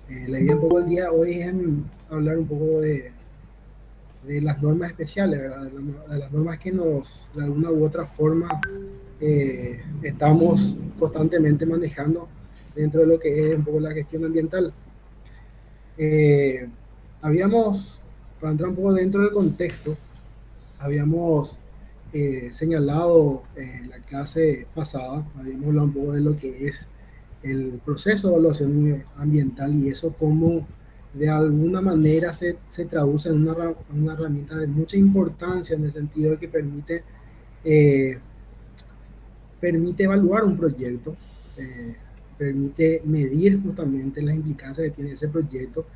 La idea un poco del día de hoy es hablar un poco de las normas especiales, ¿verdad? De las normas que nos, de alguna u otra forma, estamos constantemente manejando dentro de lo que es un poco la gestión ambiental. Eh, habíamos, para entrar un poco dentro del contexto, habíamos señalado en la clase pasada, habíamos hablado un poco de lo que es el proceso de evaluación ambiental y eso cómo de alguna manera se traduce en una herramienta de mucha importancia en el sentido de que eh, permite evaluar un proyecto, eh, permite medir justamente las implicancias que tiene ese proyecto,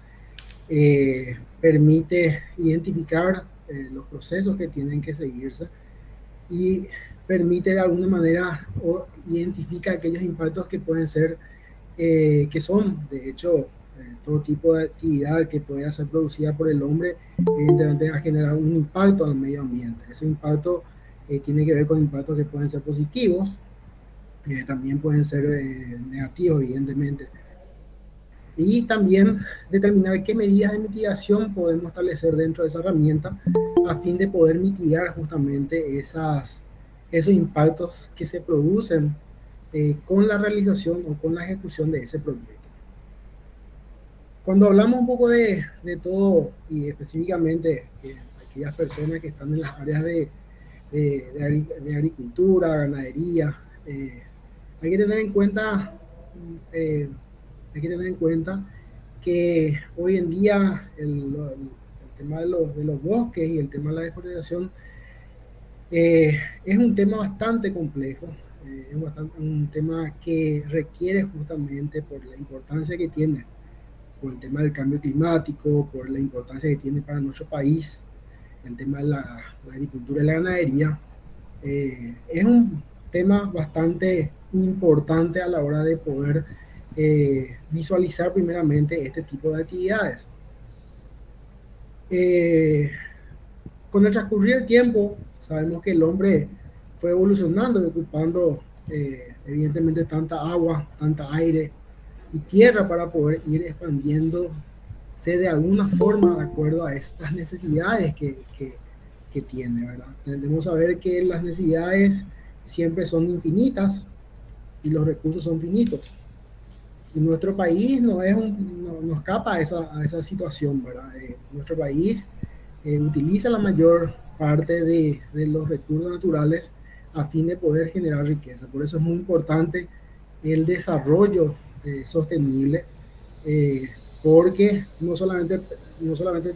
permite identificar los procesos que tienen que seguirse y permite de alguna manera o identifica aquellos impactos que pueden ser, que son de hecho todo tipo de actividad que puede ser producida por el hombre, evidentemente va a generar un impacto al medio ambiente. Ese impacto tiene que ver con impactos que pueden ser positivos, también pueden ser negativos, evidentemente. Y también determinar qué medidas de mitigación podemos establecer dentro de esa herramienta a fin de poder mitigar justamente esos impactos que se producen con la realización o con la ejecución de ese proyecto. Cuando hablamos un poco de todo y específicamente aquellas personas que están en las áreas de agricultura, ganadería, hay que tener en cuenta, eh, hay que tener en cuenta que hoy en día tema de los bosques y el tema de la deforestación es un tema bastante complejo, un tema que requiere justamente por la importancia que tiene, por el tema del cambio climático, por la importancia que tiene para nuestro país, el tema de la agricultura y la ganadería, es un tema bastante importante a la hora de poder visualizar primeramente este tipo de actividades. Eh, con el transcurrir del tiempo, sabemos que el hombre fue evolucionando y ocupando evidentemente tanta agua, tanta aire y tierra para poder ir expandiéndose de alguna forma de acuerdo a estas necesidades que tiene, ¿verdad? Debemos saber que las necesidades siempre son infinitas y los recursos son finitos. Y nuestro país no escapa a esa situación, ¿verdad? Nuestro país utiliza la mayor parte de los recursos naturales a fin de poder generar riqueza. Por eso es muy importante el desarrollo sostenible, eh, porque no solamente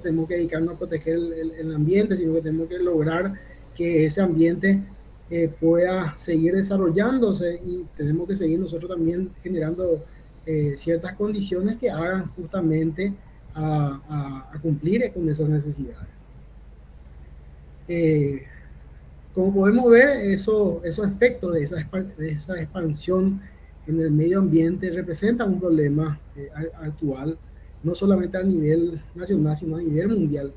tenemos que dedicarnos a proteger el ambiente, sino que tenemos que lograr que ese ambiente pueda seguir desarrollándose y tenemos que seguir nosotros también generando ciertas condiciones que hagan justamente a cumplir con esas necesidades. Eh, Como podemos ver, esos efectos de esa expansión en el medio ambiente representan un problema actual, no solamente a nivel nacional, sino a nivel mundial.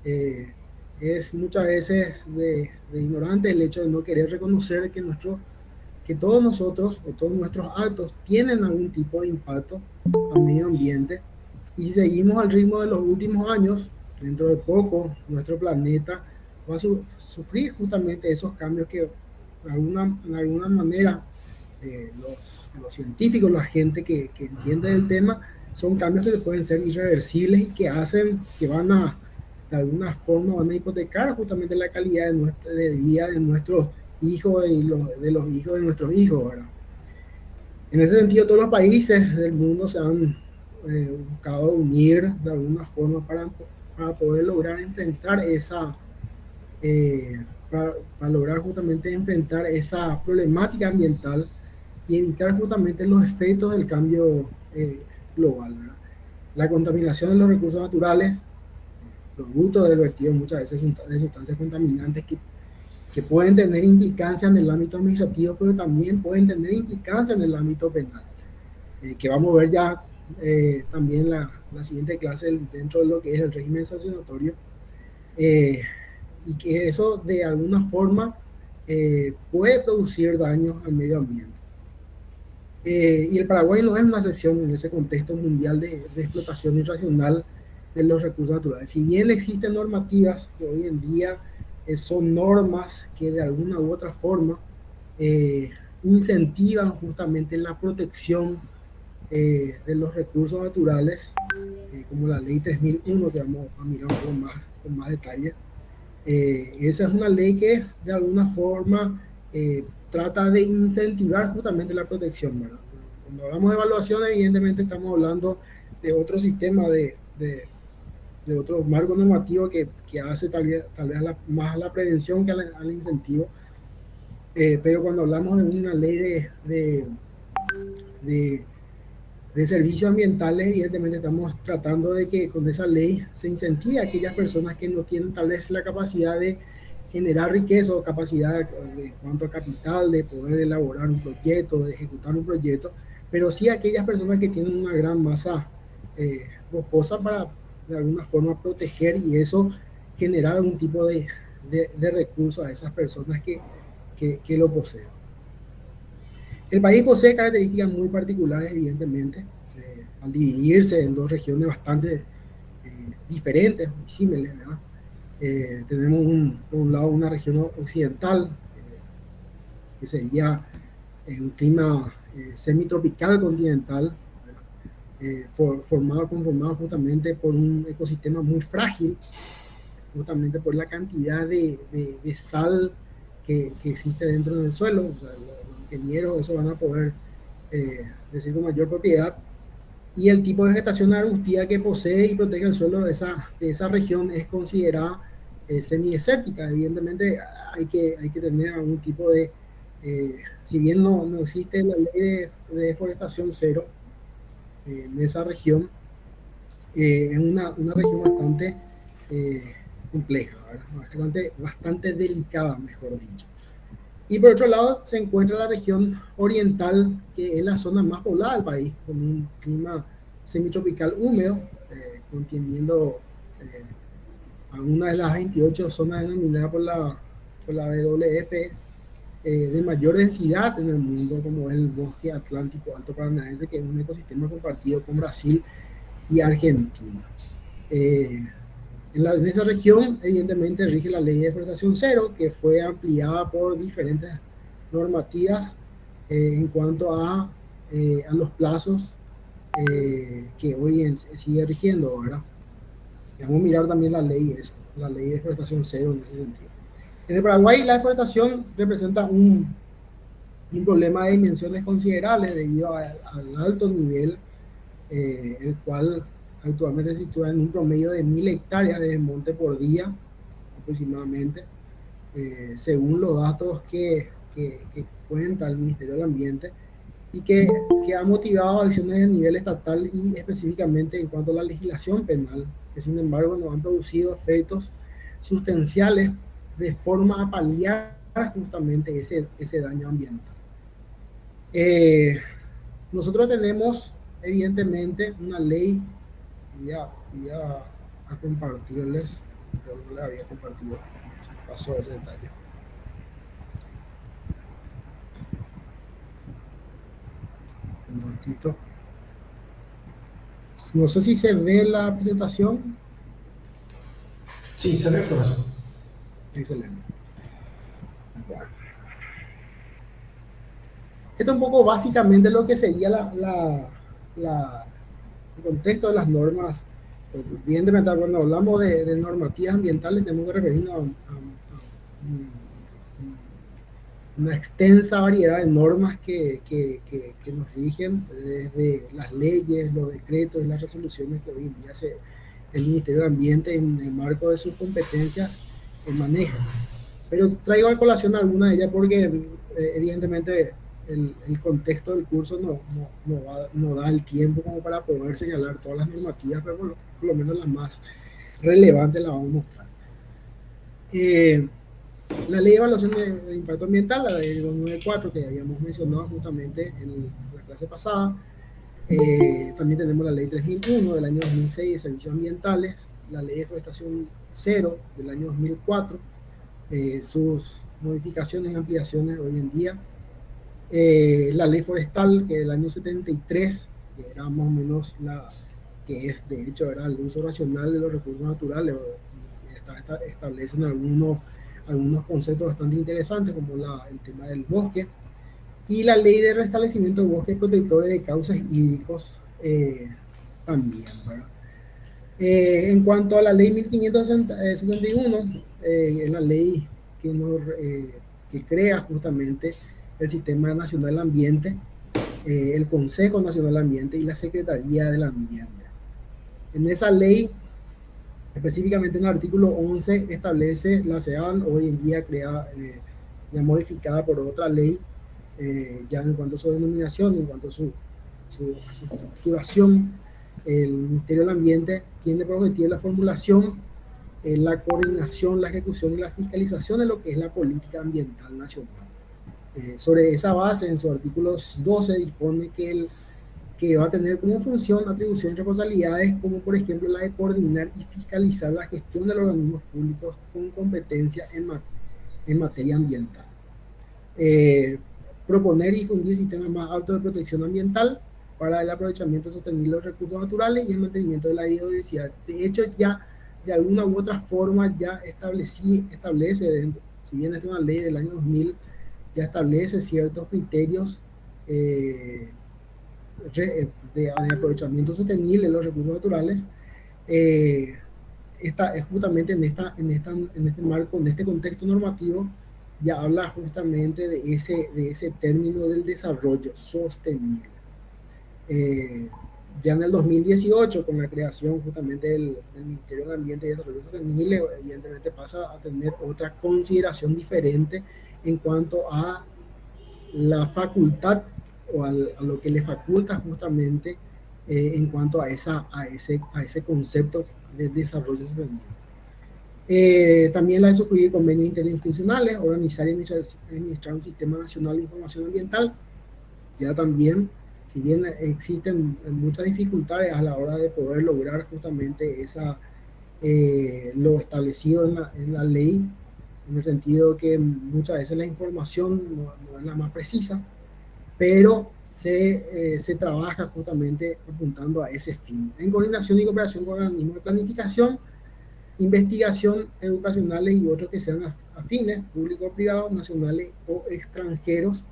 Eh, es muchas veces de ignorante el hecho de no querer reconocer que todos nosotros o todos nuestros actos tienen algún tipo de impacto al medio ambiente y si seguimos al ritmo de los últimos años, dentro de poco nuestro planeta va a sufrir justamente esos cambios que en alguna manera los científicos, la gente que entiende el tema, son cambios que pueden ser irreversibles y que hacen, que van a, de alguna forma, van a hipotecar justamente la calidad de vida de nuestros hijos y de los hijos de nuestros hijos, ¿verdad? En ese sentido, todos los países del mundo se han buscado unir de alguna forma para poder lograr enfrentar eh, para lograr justamente enfrentar esa problemática ambiental y evitar justamente los efectos del cambio global, ¿verdad? La contaminación de los recursos naturales, producto del vertido muchas veces de sustancias contaminantes que pueden tener implicancia en el ámbito administrativo, pero también pueden tener implicancia en el ámbito penal, que vamos a ver ya también la siguiente clase dentro de lo que es el régimen sancionatorio, eh, y que eso de alguna forma puede producir daños al medio ambiente. Y el Paraguay no es una excepción en ese contexto mundial de explotación irracional de los recursos naturales. Si bien existen normativas que hoy en día son normas que de alguna u otra forma eh, incentivan justamente la protección de los recursos naturales, como la ley 3001, que vamos a mirar un poco más con más detalle. Esa es una ley que de alguna forma trata de incentivar justamente la protección, ¿verdad? Cuando hablamos de evaluación, evidentemente estamos hablando de otro sistema de otro marco normativo que hace tal vez más a la prevención que al incentivo. Pero cuando hablamos de una ley de de servicios ambientales, evidentemente estamos tratando de que con esa ley se incentive a aquellas personas que no tienen tal vez la capacidad de generar riqueza o capacidad en cuanto a capital, de poder elaborar un proyecto, de ejecutar un proyecto, pero sí aquellas personas que tienen una gran masa boscosa para de alguna forma proteger y eso generar algún tipo de recursos a esas personas que lo poseen. El país posee características muy particulares, evidentemente, al dividirse en dos regiones bastante diferentes, muy similares, ¿verdad? Tenemos por un lado una región occidental, que sería un clima semitropical continental, conformado justamente por un ecosistema muy frágil, justamente por la cantidad de sal que existe dentro del suelo. O sea, los ingenieros eso van a poder decir con mayor propiedad. Y el tipo de vegetación arbustiva que posee y protege el suelo de esa región es considerada semidesértica. Evidentemente hay que tener algún tipo si bien no existe la ley de deforestación cero en esa región, es una región bastante compleja, ¿verdad? Bastante delicada, mejor dicho. Y por otro lado se encuentra la región oriental, que es la zona más poblada del país, con un clima semitropical húmedo, conteniendo a una de las 28 zonas denominadas por la WWF de mayor densidad en el mundo, como es el bosque atlántico alto paranaense, que es un ecosistema compartido con Brasil y Argentina. Eh, en esa región, evidentemente, rige la ley de deforestación cero, que fue ampliada por diferentes normativas en cuanto a los plazos que hoy sigue rigiendo, ¿verdad? Vamos a mirar también la ley de deforestación cero en ese sentido. En el Paraguay, la deforestación representa un problema de dimensiones considerables debido al alto nivel, el cual actualmente se sitúa en un promedio de 1.000 hectáreas de monte por día, aproximadamente, según los datos que cuenta el Ministerio del Ambiente, y que ha motivado acciones a nivel estatal y específicamente en cuanto a la legislación penal, que sin embargo no han producido efectos sustanciales de forma a paliar justamente ese daño ambiental. Nosotros tenemos evidentemente una ley, voy a compartirles, creo que no les había compartido, se pasó ese detalle. Un ratito. No sé si se ve la presentación. Sí, se ve, profesor. Excelente. Bueno. Esto es un poco básicamente lo que sería el contexto de las normas. Evidentemente, cuando hablamos de normativas ambientales, tenemos que referirnos una extensa variedad de normas que nos rigen, desde las leyes, los decretos y las resoluciones que hoy en día el Ministerio del Ambiente, en el marco de sus competencias, maneja. Pero traigo a colación alguna de ellas porque evidentemente el contexto del curso no da el tiempo como para poder señalar todas las normativas, pero por lo menos las más relevantes las vamos a mostrar. La ley de evaluación de impacto ambiental, la ley 294, que habíamos mencionado justamente en la clase pasada. También tenemos la ley 3001 del año 2006 de servicios ambientales, la ley de forestación cero del año 2004, sus modificaciones y ampliaciones hoy en día. La ley forestal, que del año 73, que era más o menos que es, de hecho, era el uso racional de los recursos naturales, establecen algunos conceptos bastante interesantes, como el tema del bosque, y la ley de restablecimiento de bosques protectores de cauces hídricos también, ¿verdad? En cuanto a la ley 1561, es la ley que crea justamente el Sistema Nacional del Ambiente, el Consejo Nacional del Ambiente y la Secretaría del Ambiente. En esa ley, específicamente en el artículo 11, establece la SEAN, hoy en día ya modificada por otra ley, ya en cuanto a su denominación, en cuanto a su estructuración. El Ministerio del Ambiente tiene por objetivo la formulación, la coordinación, la ejecución y la fiscalización de lo que es la política ambiental nacional. Sobre esa base, en su artículo 12 dispone que va a tener como función atribuciones y responsabilidades como por ejemplo la de coordinar y fiscalizar la gestión de los organismos públicos con competencia en materia ambiental. Proponer y difundir sistemas más altos de protección ambiental para el aprovechamiento sostenible de los recursos naturales y el mantenimiento de la biodiversidad. De hecho, ya de alguna u otra forma ya establece, si bien es una ley del año 2000, ya establece ciertos criterios de aprovechamiento sostenible de los recursos naturales. Es justamente en este marco, en este contexto normativo, ya habla justamente de ese término del desarrollo sostenible. Ya en el 2018, con la creación justamente del Ministerio del Ambiente y Desarrollo Sostenible, evidentemente pasa a tener otra consideración diferente en cuanto a la facultad o a lo que le faculta justamente en cuanto a ese concepto de desarrollo sostenible. También la de suscribir convenios interinstitucionales, organizar y administrar un sistema nacional de información ambiental. Ya también, si bien existen muchas dificultades a la hora de poder lograr justamente lo establecido en la ley, en el sentido que muchas veces la información no es la más precisa, pero se trabaja justamente apuntando a ese fin, en coordinación y cooperación con organismos de planificación, investigación, educacionales y otros que sean afines, públicos, privados, nacionales o extranjeros.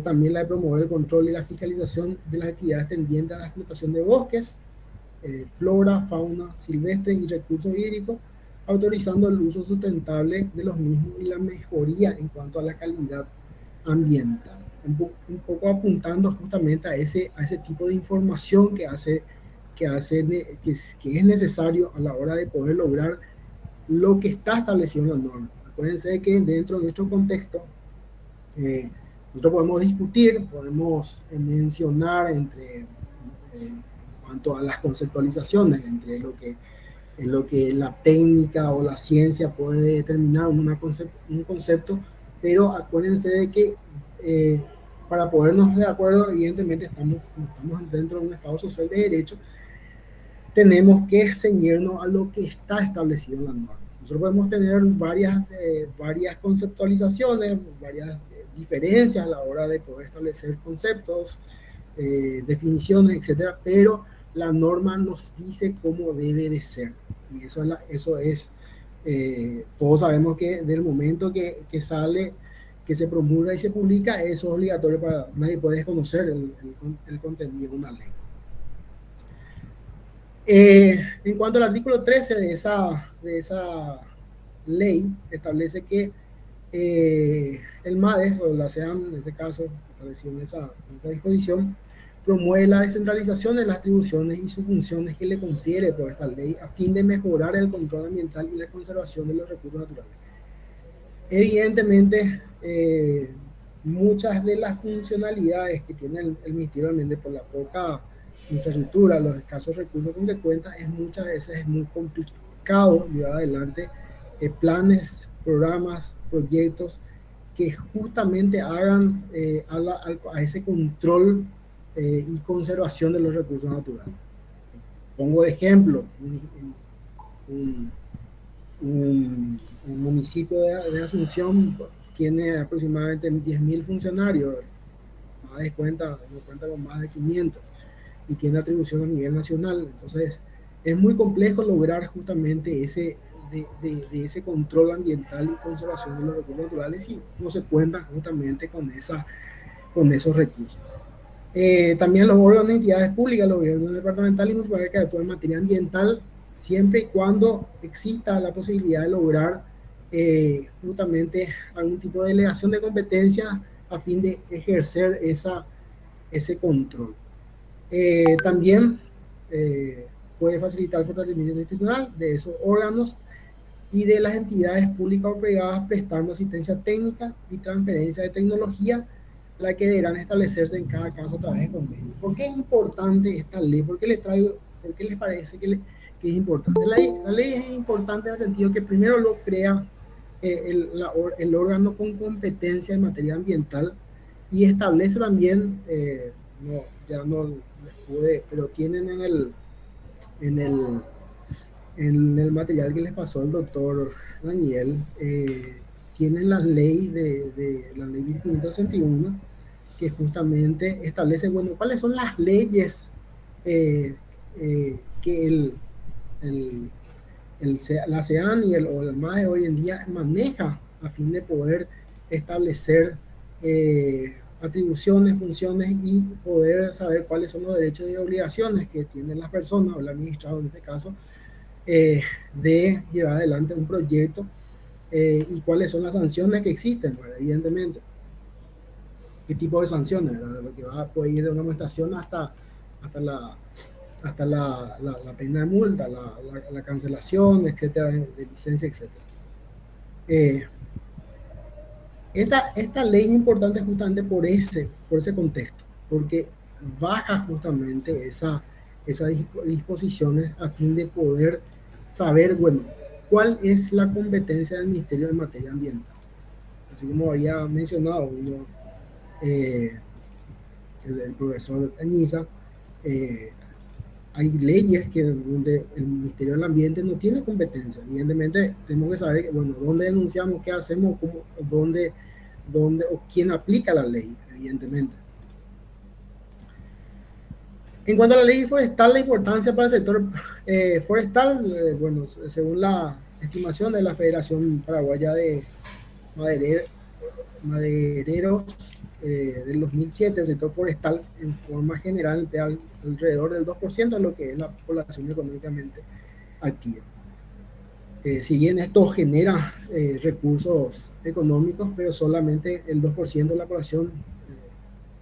También la de promover el control y la fiscalización de las actividades tendientes a la explotación de bosques, flora, fauna silvestre y recursos hídricos, autorizando el uso sustentable de los mismos y la mejoría en cuanto a la calidad ambiental. Un poco apuntando justamente a ese tipo de información que es necesario a la hora de poder lograr lo que está establecido en la norma. Acuérdense que dentro de nuestro contexto, nosotros podemos discutir, podemos mencionar en cuanto a las conceptualizaciones, entre lo que la técnica o la ciencia puede determinar un concepto, pero acuérdense de que para ponernos de acuerdo, evidentemente estamos dentro de un Estado social de derecho, tenemos que ceñirnos a lo que está establecido en la norma. Nosotros podemos tener varias conceptualizaciones, varias diferencias a la hora de poder establecer conceptos, definiciones, etcétera, pero la norma nos dice cómo debe de ser. Y eso es todos sabemos que del momento que sale, que se promulga y se publica, eso es obligatorio para nadie puede desconocer el contenido de una ley. En cuanto al artículo 13 de esa ley, establece que el MADES, o la SEAM en ese caso, establecido en esa disposición, promueve la descentralización de las atribuciones y sus funciones que le confiere por esta ley a fin de mejorar el control ambiental y la conservación de los recursos naturales. Evidentemente, muchas de las funcionalidades que tiene el Ministerio del Ambiente por la poca infraestructura, los escasos recursos con que cuenta, muchas veces es muy complicado llevar adelante planes, programas, proyectos que justamente hagan a ese control y conservación de los recursos naturales. Pongo de ejemplo un municipio de Asunción tiene aproximadamente 10.000 funcionarios. ADES no cuenta con más de 500 y tiene atribución a nivel nacional. Entonces, es muy complejo lograr justamente de ese control ambiental y conservación de los recursos naturales si no se cuenta justamente con esos recursos. También los órganos de entidades públicas, los gobiernos departamentales y municipales que actúan en materia ambiental, siempre y cuando exista la posibilidad de lograr justamente algún tipo de delegación de competencia a fin de ejercer ese control. También puede facilitar el fortalecimiento institucional de esos órganos y de las entidades públicas o privadas prestando asistencia técnica y transferencia de tecnología, la que deberán establecerse en cada caso a través de convenios. ¿Por qué es importante esta ley? ¿Por qué les parece que es importante? La ley es importante en el sentido que primero lo crea el órgano con competencia en materia ambiental y establece también, ya no les pude, pero tienen en el, en el material que les pasó el doctor Daniel, tienen la ley la ley 1561 que justamente establece, bueno, cuáles son las leyes que el, la CEAN o el MAE hoy en día maneja a fin de poder establecer atribuciones, funciones y poder saber cuáles son los derechos y obligaciones que tienen las personas o el administrador en este caso de llevar adelante un proyecto y cuáles son las sanciones que existen, ¿verdad? Evidentemente. ¿Qué tipo de sanciones? ¿Verdad? Lo que puede ir de una amonestación hasta la pena de multa, la cancelación, etcétera, de licencia, etcétera. Esta ley es importante justamente por ese contexto, porque baja justamente esas disposiciones a fin de poder saber, bueno, cuál es la competencia del Ministerio de Materia Ambiental. Así como había mencionado el profesor Añiza, hay leyes donde el Ministerio del Ambiente no tiene competencia. Evidentemente, tenemos que saber, bueno, dónde denunciamos, qué hacemos, dónde o quién aplica la ley, evidentemente. En cuanto a la ley forestal, la importancia para el sector forestal, bueno, según la estimación de la Federación Paraguaya de Madereros del 2007, el sector forestal en forma general emplea alrededor del 2% de lo que es la población económicamente activa. Si bien esto genera recursos económicos, pero solamente el 2% de la población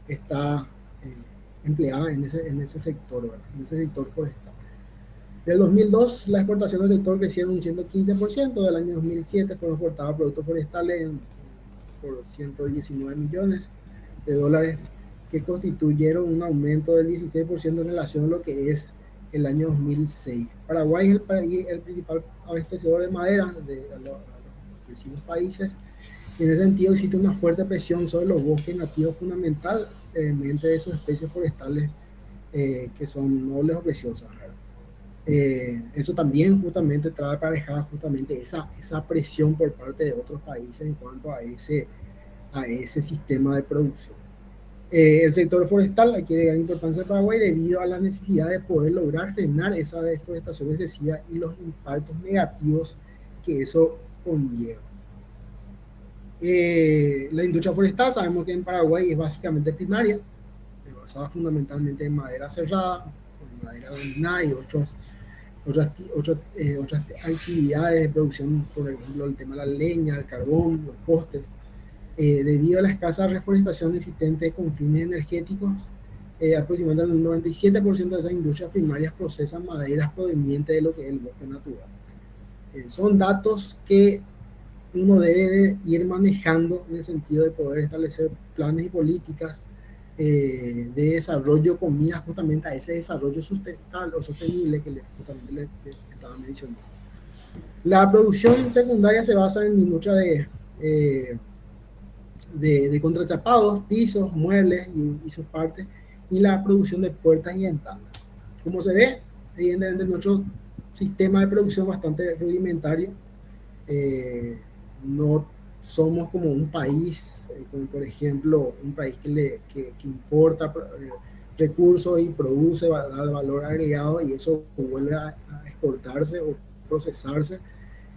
está empleada en ese sector, ¿verdad? En ese sector forestal. Del 2002, las exportaciones del sector crecieron un 115%, del año 2007 fueron exportados productos forestales por 119 millones de dólares, que constituyeron un aumento del 16% en relación a lo que es el año 2006. Paraguay es el principal abastecedor de madera a los vecinos países, y en ese sentido existe una fuerte presión sobre los bosques nativos fundamentalmente de sus especies forestales que son nobles o preciosas. Eso también justamente trae aparejada justamente esa presión por parte de otros países en cuanto a ese sistema de producción. El sector forestal adquiere gran importancia en Paraguay debido a la necesidad de poder lograr frenar esa deforestación excesiva y los impactos negativos que eso conlleva. La industria forestal, sabemos que en Paraguay es básicamente primaria, basada fundamentalmente en madera cerrada, en madera laminada y otras actividades de producción, por ejemplo el tema de la leña, el carbón, los postes. Debido a la escasa reforestación existente con fines energéticos, aproximadamente el 97% de esas industrias primarias procesan maderas provenientes de lo que es el bosque natural. Son datos que uno debe de ir manejando en el sentido de poder establecer planes y políticas de desarrollo con miras justamente a ese desarrollo sustentable o sostenible que justamente le estaba mencionando. La producción secundaria se basa en la industria de contrachapados, pisos, muebles y sus partes, y la producción de puertas y ventanas. Como se ve, evidentemente nuestro sistema de producción bastante rudimentario, no somos como un país, como por ejemplo un país que importa recursos y produce valor agregado y eso vuelve a exportarse o procesarse.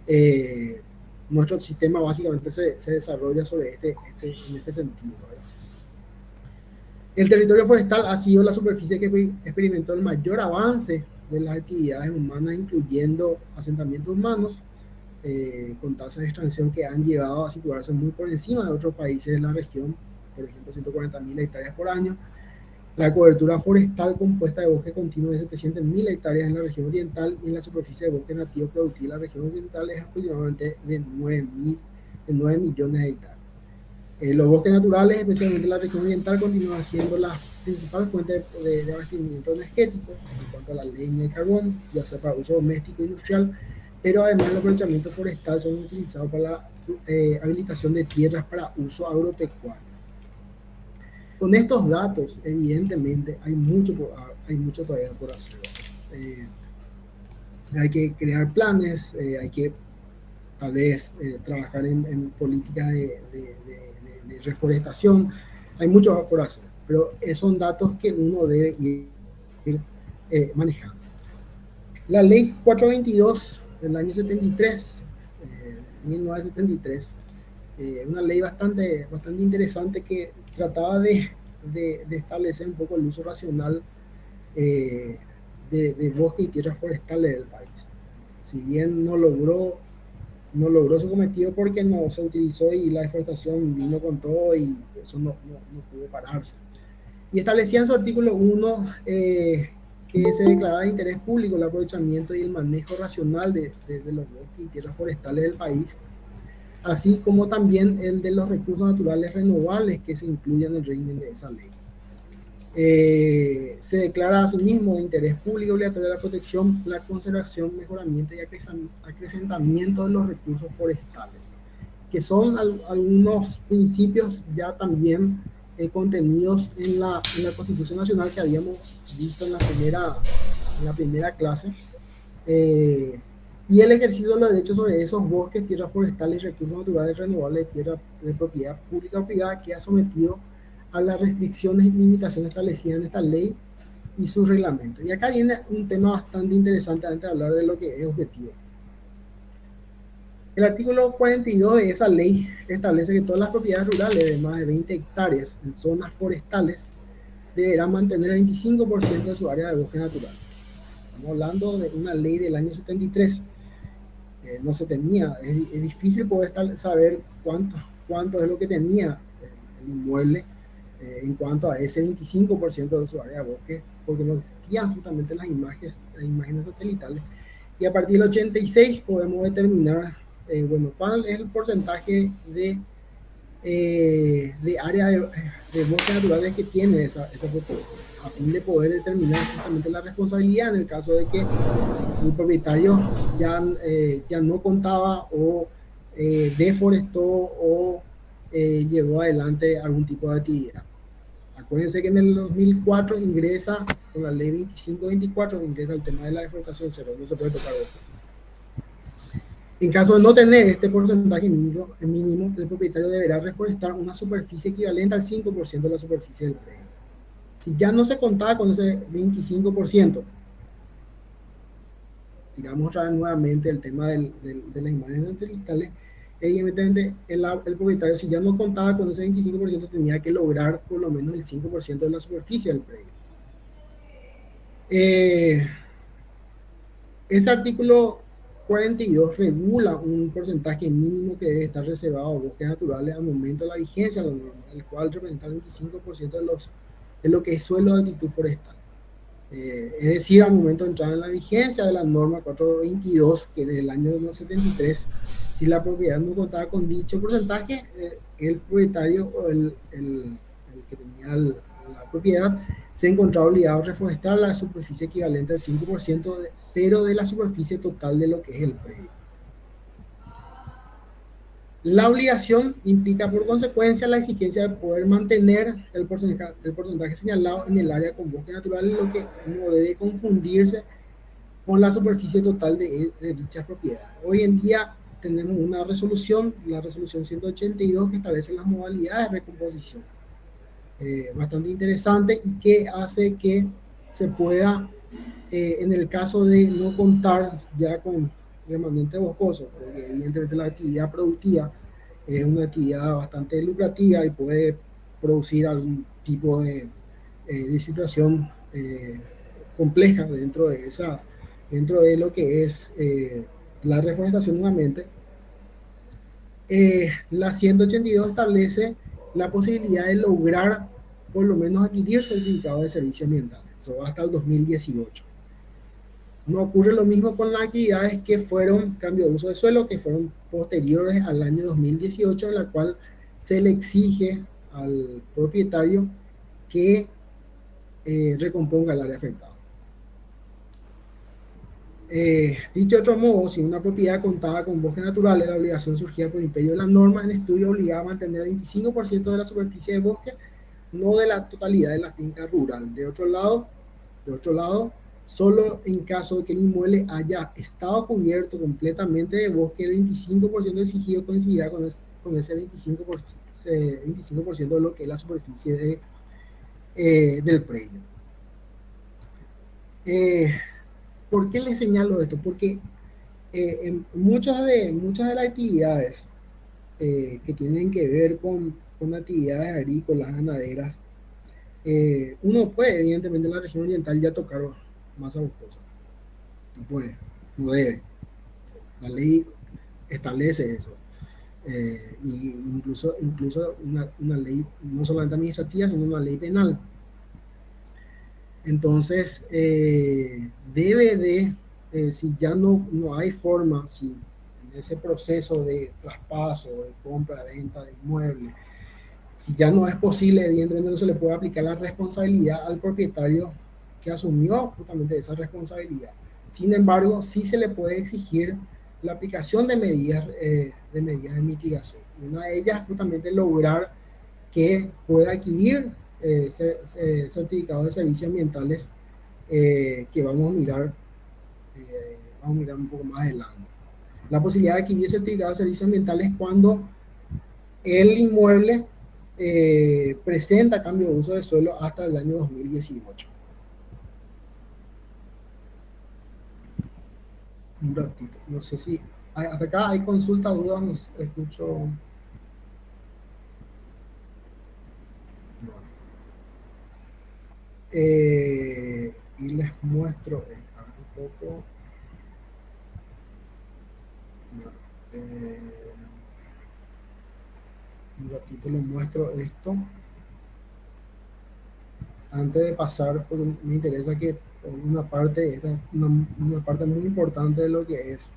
eh, Nuestro sistema básicamente se desarrolla sobre en este sentido, ¿verdad? El territorio forestal ha sido la superficie que experimentó el mayor avance de las actividades humanas, incluyendo asentamientos humanos, con tasas de extracción que han llevado a situarse muy por encima de otros países de la región, por ejemplo 140.000 hectáreas por año. La cobertura forestal compuesta de bosque continuo de 700.000 hectáreas en la región oriental y en la superficie de bosque nativo productivo en la región oriental es aproximadamente de 9 millones de hectáreas. Los bosques naturales, especialmente en la región oriental, continúan siendo la principal fuente de abastecimiento energético en cuanto a la leña y carbón, ya sea para uso doméstico e industrial, pero además el aprovechamiento forestal son utilizados para la habilitación de tierras para uso agropecuario. Con estos datos, evidentemente, hay mucho todavía por hacer. Hay que crear planes, hay que tal vez trabajar en políticas de reforestación. Hay mucho por hacer, pero son datos que uno debe ir manejando. La ley 422 del año 73, 1973, una ley bastante interesante que trataba de establecer un poco el uso racional de bosques y tierras forestales del país. Si bien no logró su cometido porque no se utilizó y la deforestación vino con todo y eso no pudo pararse. Y establecía en su artículo 1 que se declaraba de interés público el aprovechamiento y el manejo racional de los bosques y tierras forestales del país, así como también el de los recursos naturales renovables que se incluyen en el régimen de esa ley. Se declara asimismo de interés público obligatorio la protección, la conservación, mejoramiento y acrecentamiento de los recursos forestales, que son algunos principios ya también contenidos en la Constitución Nacional que habíamos visto en la primera clase, y el ejercicio de los derechos sobre esos bosques, tierras forestales y recursos naturales renovables de tierra de propiedad pública o privada que ha sometido a las restricciones y limitaciones establecidas en esta ley y sus reglamentos. Y acá viene un tema bastante interesante antes de hablar de lo que es objetivo. El artículo 42 de esa ley establece que todas las propiedades rurales de más de 20 hectáreas en zonas forestales deberán mantener el 25% de su área de bosque natural. Estamos hablando de una ley del año 73. No se tenía, es difícil poder saber cuánto es lo que tenía el inmueble en cuanto a ese 25% de su área de bosque, porque no existían justamente las imágenes satelitales. Y a partir del 86 podemos determinar, cuál es el porcentaje de área de bosques naturales que tiene esa propiedad, a fin de poder determinar justamente la responsabilidad en el caso de que el propietario ya no contaba o deforestó o llevó adelante algún tipo de actividad. Acuérdense que en el 2004 ingresa, con la ley 2524, ingresa el tema de la deforestación cero, no se puede tocar bosque. En caso de no tener este porcentaje mínimo, el propietario deberá reforestar una superficie equivalente al 5% de la superficie del predio. Si ya no se contaba con ese 25%, digamos nuevamente el tema de las imágenes satelitales, evidentemente el propietario, si ya no contaba con ese 25%, tenía que lograr por lo menos el 5% de la superficie del predio. Ese artículo 42 regula un porcentaje mínimo que debe estar reservado a bosques naturales al momento de la vigencia de la norma, el cual representa el 25% de lo que es suelo de actitud forestal. Es decir, al momento de entrar en la vigencia de la norma 422, que desde el año 1973, si la propiedad no contaba con dicho porcentaje, el propietario o el que tenía la propiedad se encontraba obligado a reforestar la superficie equivalente al 5%, pero de la superficie total de lo que es el predio. La obligación implica por consecuencia la exigencia de poder mantener el porcentaje señalado en el área con bosque natural, lo que no debe confundirse con la superficie total de dichas propiedades. Hoy en día tenemos una resolución, la resolución 182, que establece las modalidades de recomposición. Bastante interesante y que hace que se pueda, en el caso de no contar ya con remanente boscoso, porque evidentemente la actividad productiva es una actividad bastante lucrativa y puede producir algún tipo de situación compleja dentro de lo que es la reforestación nuevamente. La 182 establece la posibilidad de lograr por lo menos adquirir certificado de servicio ambiental. Eso va hasta el 2018. No ocurre lo mismo con las actividades que fueron cambio de uso de suelo, que fueron posteriores al año 2018, en la cual se le exige al propietario que recomponga el área afectada. Dicho de otro modo, si una propiedad contaba con bosques naturales, la obligación surgía por imperio de la norma. En estudio obligaba a mantener el 25% de la superficie de bosque, no de la totalidad de la finca rural. De otro lado, solo en caso de que el inmueble haya estado cubierto completamente de bosque, el 25% exigido coincidirá con ese 25% de lo que es la superficie del predio. ¿Por qué les señalo esto? Porque en muchas de las actividades que tienen que ver con actividades agrícolas, ganaderas, uno puede, evidentemente, en la región oriental ya tocar masa boscosa. No puede, no debe. La ley establece eso. Y incluso una ley no solamente administrativa, sino una ley penal. Entonces, si ya no hay forma, si en ese proceso de traspaso, de compra, de venta de inmuebles, si ya no es posible, evidentemente no se le puede aplicar la responsabilidad al propietario que asumió justamente esa responsabilidad. Sin embargo, sí se le puede exigir la aplicación de medidas de mitigación. Una de ellas justamente lograr que pueda adquirir certificados de servicios ambientales, que vamos a mirar un poco más adelante. La posibilidad de adquirir certificados de servicios ambientales cuando el inmueble presenta cambio de uso de suelo hasta el año 2018. Un ratito, no sé si hasta acá hay consulta, dudas, no escucho. Y les muestro un poco. Un ratito les muestro esto. Antes de pasar, porque me interesa que una parte muy importante de lo que es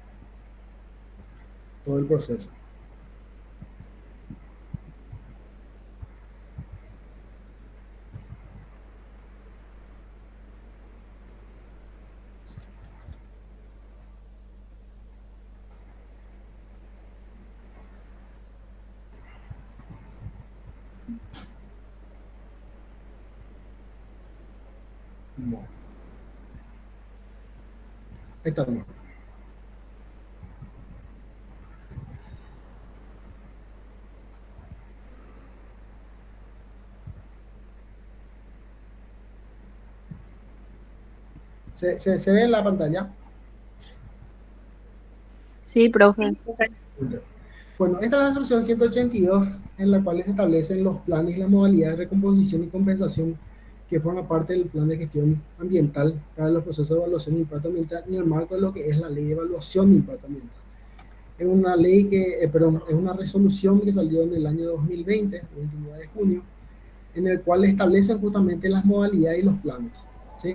todo el proceso. Bueno, esta no. ¿Se ve en la pantalla? Sí, profe. Bueno, esta es la resolución 182, en la cual se establecen los planes y las modalidades de recomposición y compensación que forman parte del plan de gestión ambiental para los procesos de evaluación de impacto ambiental en el marco de lo que es la ley de evaluación de impacto ambiental. Es una ley es una resolución que salió en el año 2020, el 29 de junio, en el cual establecen justamente las modalidades y los planes, ¿sí?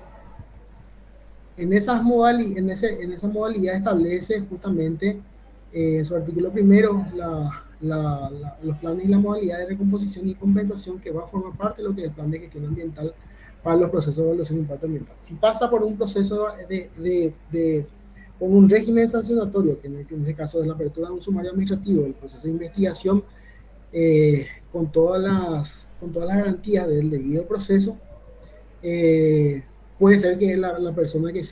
En esa modalidad establece justamente en su artículo primero los planes y la modalidad de recomposición y compensación que va a formar parte de lo que es el plan de gestión ambiental para los procesos de evaluación de impacto ambiental. Si pasa por un proceso con un régimen sancionatorio, que en este caso es la apertura de un sumario administrativo, el proceso de investigación, con todas las garantías del debido proceso, puede ser que la persona que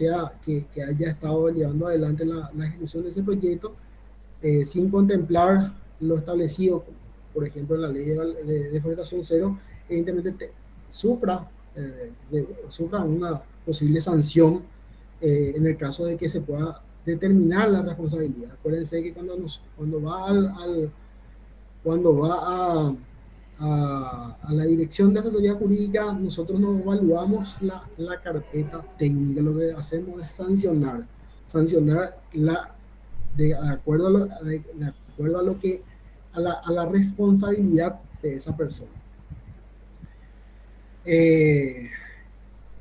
haya estado llevando adelante la ejecución de ese proyecto sin contemplar lo establecido, por ejemplo, en la ley de deforestación cero, evidentemente sufra una posible sanción en el caso de que se pueda determinar la responsabilidad. Acuérdense que cuando va a la dirección de asesoría jurídica, nosotros no evaluamos la carpeta técnica, lo que hacemos es sancionar de acuerdo de acuerdo a lo que a la responsabilidad de esa persona.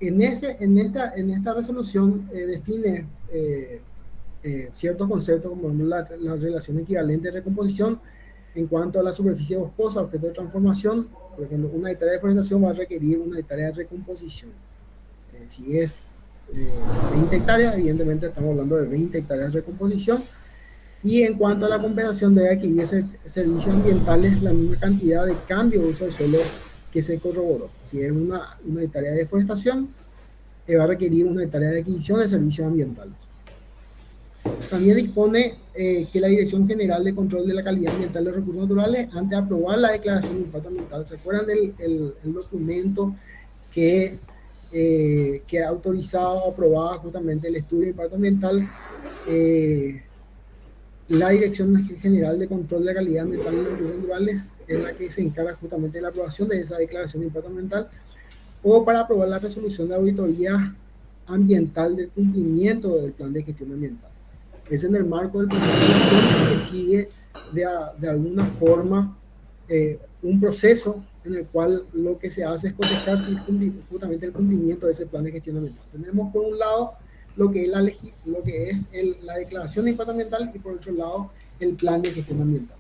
En esta resolución define ciertos conceptos como la relación equivalente de recomposición en cuanto a la superficie boscosa, objeto de transformación. Por ejemplo, una hectárea de deforestación va a requerir una hectárea de recomposición. Si es 20 hectáreas, evidentemente estamos hablando de 20 hectáreas de recomposición. Y en cuanto a la compensación, debe adquirir servicios ambientales la misma cantidad de cambio de uso de suelo que se corroboró. Si es una hectárea de deforestación, va a requerir una hectárea de adquisición de servicios ambientales. También dispone que la Dirección General de Control de la Calidad Ambiental de los Recursos Naturales, antes de aprobar la declaración de impacto ambiental, ¿se acuerdan del documento que ha autorizado, aprobado justamente el estudio de impacto ambiental? La Dirección General de Control de la Calidad Ambiental de los Recursos Naturales es la que se encarga justamente de la aprobación de esa declaración de impacto ambiental, o para aprobar la resolución de auditoría ambiental del cumplimiento del plan de gestión ambiental. Es en el marco del proceso de evaluación que sigue de alguna forma un proceso en el cual lo que se hace es contestar justamente el cumplimiento de ese plan de gestión ambiental. Tenemos por un lado lo que es la declaración de impacto ambiental y por otro lado el plan de gestión ambiental.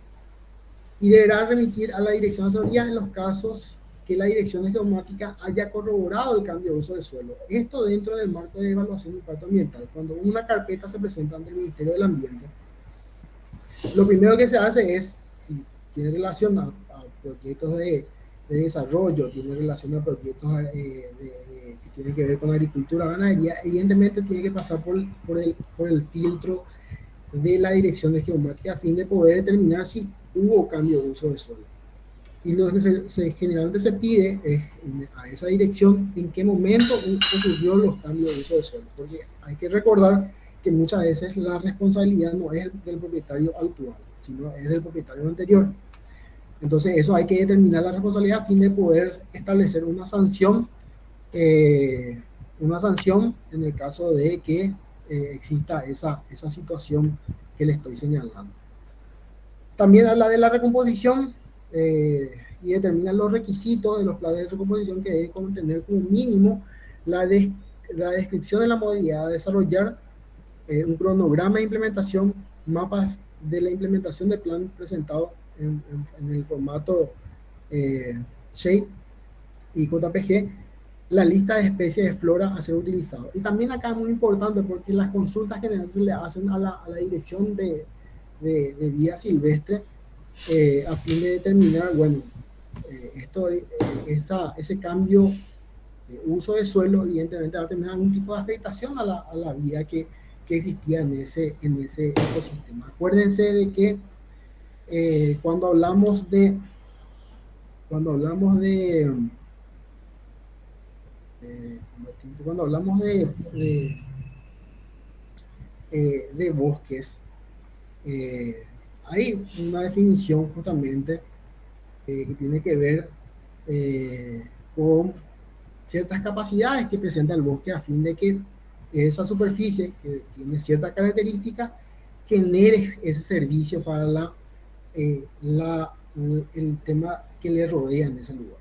Y deberá remitir a la Dirección de Asesoría en los casos que la Dirección de Geomática haya corroborado el cambio de uso de suelo. Esto dentro del marco de evaluación de impacto ambiental. Cuando una carpeta se presenta ante el Ministerio del Ambiente, lo primero que se hace es, si tiene relación a proyectos de desarrollo, tiene relación a proyectos que tienen que ver con agricultura, ganadería, evidentemente tiene que pasar por el filtro de la Dirección de Geomática a fin de poder determinar si hubo cambio de uso de suelo. Y lo que generalmente se pide es a esa dirección en qué momento ocurrió los cambios de uso de suelo, porque hay que recordar que muchas veces la responsabilidad no es del propietario actual, sino es del propietario anterior. Entonces eso hay que determinar la responsabilidad a fin de poder establecer una sanción en el caso de que exista esa situación que le estoy señalando. También habla de la recomposición y determina los requisitos de los planes de recomposición que deben contener como mínimo la descripción de la modalidad a desarrollar, un cronograma de implementación, mapas de la implementación del plan presentado en el formato SHAPE y JPG, la lista de especies de flora a ser utilizado. Y también acá es muy importante porque las consultas generales se le hacen a la Dirección de Vida Silvestre a fin de determinar, bueno, ese cambio de uso de suelo evidentemente va a tener algún tipo de afectación a la vida que existía en ese ecosistema. Acuérdense de que cuando hablamos de bosques, hay una definición justamente que tiene que ver con ciertas capacidades que presenta el bosque a fin de que esa superficie que tiene ciertas características genere ese servicio para el tema que le rodea en ese lugar.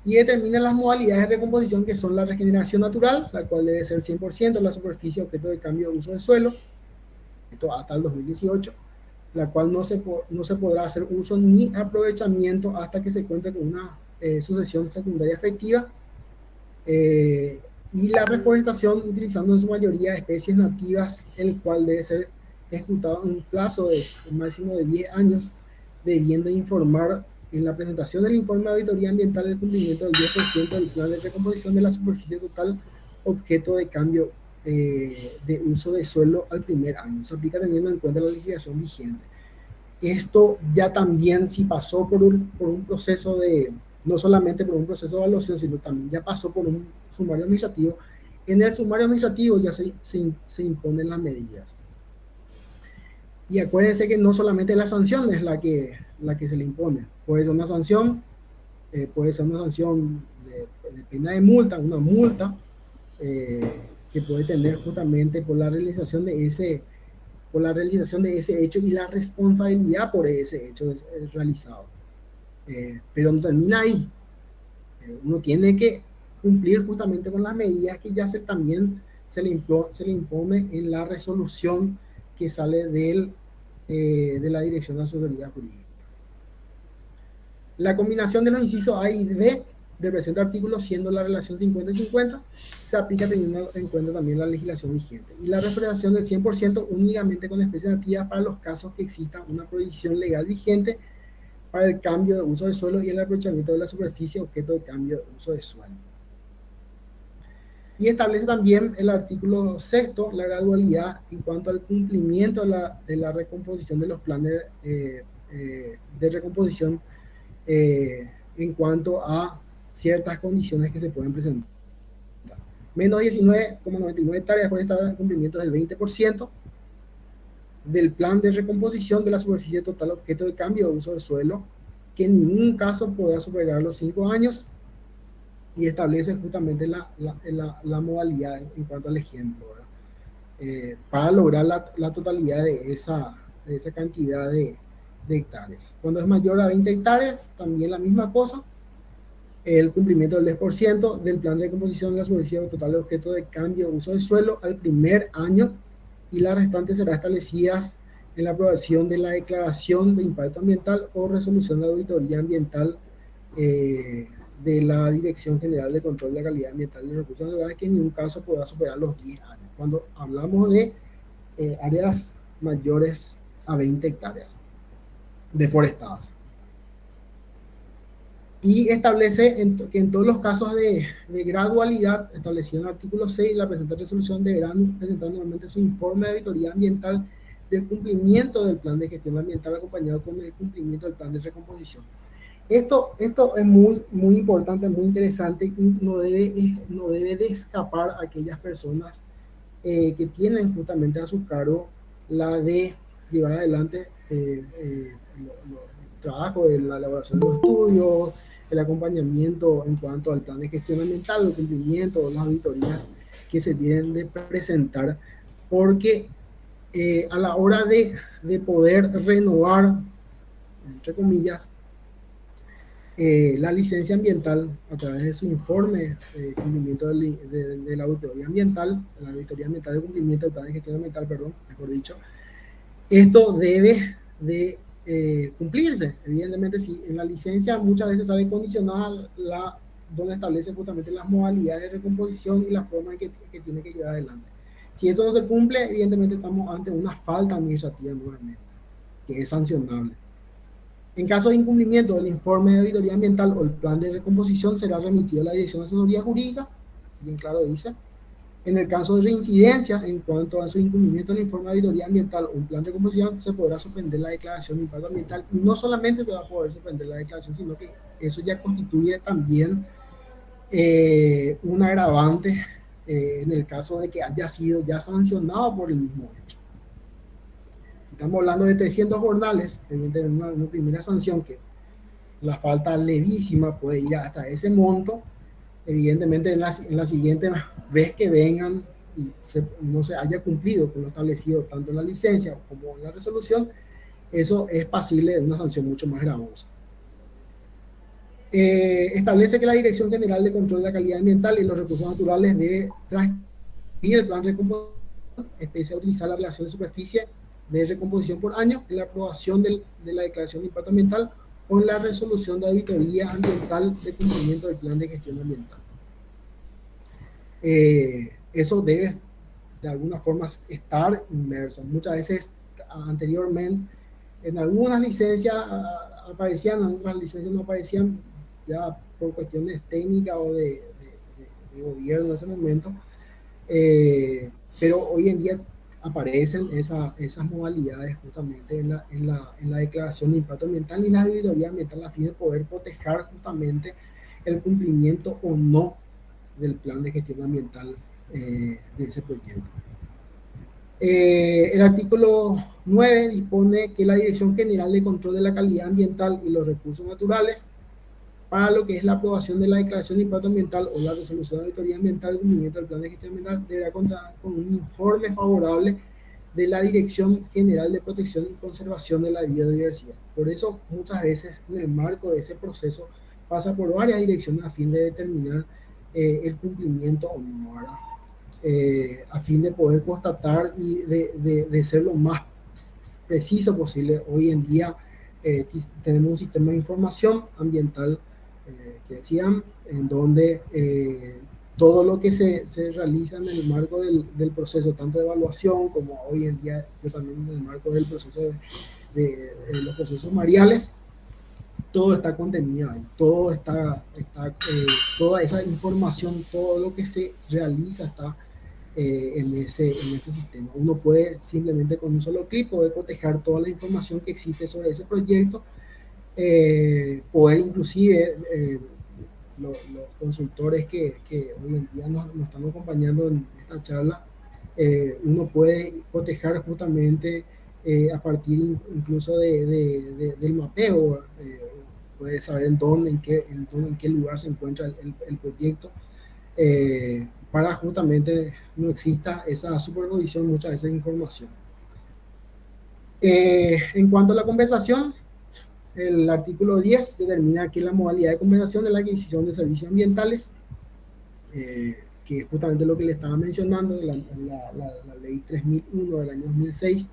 Y determina las modalidades de recomposición, que son la regeneración natural, la cual debe ser 100% la superficie objeto de cambio de uso de suelo, esto hasta el 2018, la cual no se podrá hacer uso ni aprovechamiento hasta que se cuente con una sucesión secundaria efectiva, y la reforestación utilizando en su mayoría especies nativas, el cual debe ser ejecutado en un plazo de máximo de 10 años, debiendo informar en la presentación del informe de auditoría ambiental el cumplimiento del 10% del plan de recomposición de la superficie total objeto de cambio de uso de suelo al primer año. Se aplica teniendo en cuenta la legislación vigente. Esto ya también si pasó por un proceso de, no solamente por un proceso de evaluación, sino también ya pasó por un sumario administrativo. En el sumario administrativo ya se imponen las medidas. Y acuérdense que no solamente la sanción es la que se le impone. Puede ser una sanción, de pena de multa, una multa, que puede tener justamente por la realización de ese hecho y la responsabilidad por ese hecho realizado. Pero no termina ahí. Uno tiene que cumplir justamente con las medidas que ya también se le impone en la resolución que sale de la Dirección de Asesoría Jurídica. La combinación de los incisos A y B del presente artículo, siendo la relación 50 y 50, se aplica teniendo en cuenta también la legislación vigente. Y la refrigeración del 100% únicamente con especies nativas para los casos que exista una prohibición legal vigente para el cambio de uso de suelo y el aprovechamiento de la superficie objeto de cambio de uso de suelo. Y establece también el artículo 6 la gradualidad en cuanto al cumplimiento de la recomposición de los planes de recomposición en cuanto a ciertas condiciones que se pueden presentar. Menos 19,99 hectáreas forestadas en cumplimiento del 20% del plan de recomposición de la superficie total objeto de cambio de uso de suelo, que en ningún caso podrá superar los 5 años, y establece justamente la modalidad en cuanto al ejemplo, para lograr la totalidad de esa cantidad de hectáreas. Cuando es mayor a 20 hectáreas, también la misma cosa, el cumplimiento del 10% del plan de recomposición de la superficie total de objeto de cambio de uso de suelo al primer año, y las restantes serán establecidas en la aprobación de la declaración de impacto ambiental o resolución de auditoría ambiental de la Dirección General de Control de la Calidad Ambiental de los Recursos Naturales, que en ningún caso podrá superar los 10 años, cuando hablamos de áreas mayores a 20 hectáreas deforestadas. Y establece que en todos los casos de gradualidad establecido en el artículo 6, la presente resolución deberán presentar nuevamente su informe de auditoría ambiental del cumplimiento del plan de gestión ambiental acompañado con el cumplimiento del plan de recomposición. Esto es muy importante, muy interesante, y no debe de escapar a aquellas personas que tienen justamente a su cargo la de llevar adelante el trabajo de la elaboración de los estudios, el acompañamiento en cuanto al plan de gestión ambiental, el cumplimiento, las auditorías que se tienen de presentar, porque a la hora de poder renovar, entre comillas, la licencia ambiental a través de su informe de cumplimiento de la auditoría ambiental, de cumplimiento del plan de gestión ambiental, perdón, mejor dicho, esto debe de cumplirse. Evidentemente, si en la licencia muchas veces sale condicionada donde establece justamente las modalidades de recomposición y la forma en que tiene que llevar adelante. Si eso no se cumple, evidentemente estamos ante una falta administrativa nuevamente, que es sancionable. En caso de incumplimiento del informe de auditoría ambiental o el plan de recomposición, será remitido a la Dirección de Asesoría Jurídica, bien claro dice. En el caso de reincidencia, en cuanto a su incumplimiento del informe de auditoría ambiental o un plan de recomposición, se podrá suspender la declaración de impacto ambiental, y no solamente se va a poder suspender la declaración, sino que eso ya constituye también un agravante en el caso de que haya sido ya sancionado por el mismo hecho. Si estamos hablando de 300 jornales, evidentemente una primera sanción que la falta levísima puede ir hasta ese monto. Evidentemente en la siguiente vez que vengan y no se haya cumplido con lo establecido tanto en la licencia como en la resolución, eso es pasible de una sanción mucho más gravosa. Establece que la Dirección General de Control de la Calidad Ambiental y los Recursos Naturales debe transcribir el plan de recomposición, especie a utilizar la relación de superficie de recomposición por año en la aprobación de la declaración de impacto ambiental o en la resolución de auditoría ambiental de cumplimiento del plan de gestión ambiental. Eso debe de alguna forma estar inmerso. Muchas veces anteriormente en algunas licencias aparecían, en otras licencias no aparecían, ya por cuestiones técnicas o de gobierno en ese momento. Pero hoy en día aparecen esas modalidades justamente en la declaración de impacto ambiental y la auditoría ambiental a fin de poder proteger justamente el cumplimiento o no del plan de gestión ambiental de ese proyecto. El artículo 9 dispone que la Dirección General de Control de la Calidad Ambiental y los Recursos Naturales, para lo que es la aprobación de la declaración de impacto ambiental o la resolución de auditoría ambiental del cumplimiento del plan de gestión ambiental, deberá contar con un informe favorable de la Dirección General de Protección y Conservación de la Biodiversidad. Por eso, muchas veces, en el marco de ese proceso, pasa por varias direcciones a fin de determinar el cumplimiento o no, ¿verdad? A fin de poder constatar y de ser lo más preciso posible. Hoy en día tenemos un sistema de información ambiental que decían, en donde todo lo que se realiza en el marco del proceso, tanto de evaluación como hoy en día yo también en el marco del proceso de los procesos mariales, todo está contenido ahí, todo toda esa información, todo lo que se realiza está en ese sistema. Uno puede simplemente con un solo clic poder cotejar toda la información que existe sobre ese proyecto, poder inclusive los consultores que hoy en día nos están acompañando en esta charla, uno puede cotejar justamente a partir incluso del mapeo, puede saber en qué lugar se encuentra el proyecto, para justamente no exista esa superposición muchas veces de información. En cuanto a la compensación, el artículo 10 determina que la modalidad de compensación de la adquisición de servicios ambientales, que es justamente lo que le estaba mencionando, la ley 3001 del año 2006,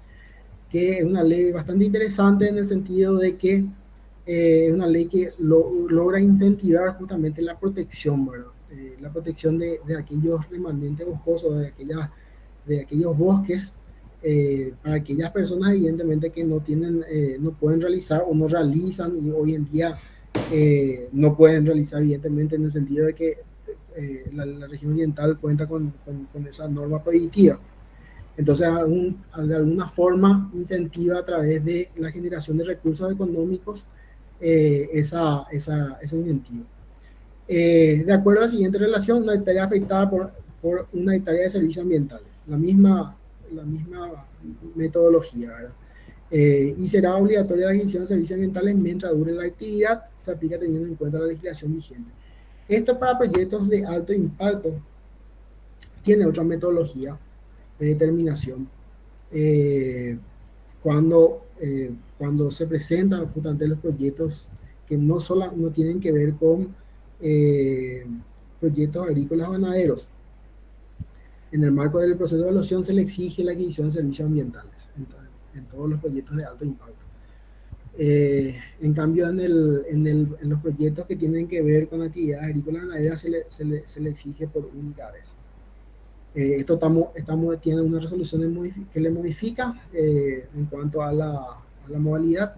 que es una ley bastante interesante en el sentido de que es una ley que logra incentivar justamente la protección, ¿verdad? La protección de aquellos remanentes boscosos, de aquellos bosques, para aquellas personas evidentemente que no pueden realizar o no realizan, y hoy en día no pueden realizar evidentemente en el sentido de que la región oriental cuenta con esa norma prohibitiva. Entonces, de alguna forma incentiva a través de la generación de recursos económicos ese incentivo. De acuerdo a la siguiente relación, una hectárea afectada por una hectárea de servicios ambientales. La misma metodología, ¿verdad? Y será obligatoria la adquisición de servicios ambientales mientras dure la actividad, se aplica teniendo en cuenta la legislación vigente. Esto para proyectos de alto impacto tiene otra metodología de determinación. Cuando se presentan justamente los proyectos que no tienen que ver con proyectos agrícolas o ganaderos, en el marco del proceso de evaluación se le exige la adquisición de servicios ambientales en todos los proyectos de alto impacto. En cambio, en los proyectos que tienen que ver con actividades agrícolas y ganaderas se le exige por única vez. Esto tiene una resolución que le modifica en cuanto a la modalidad,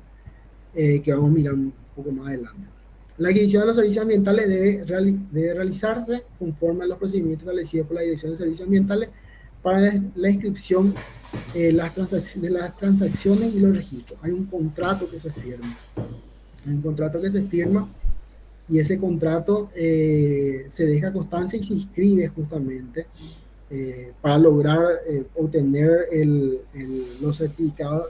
que vamos a mirar un poco más adelante. La adquisición de los servicios ambientales debe realizarse conforme a los procedimientos establecidos por la Dirección de Servicios Ambientales para la inscripción de las transacciones y los registros. Hay un contrato que se firma. Y ese contrato se deja constancia y se inscribe justamente para lograr obtener los certificados.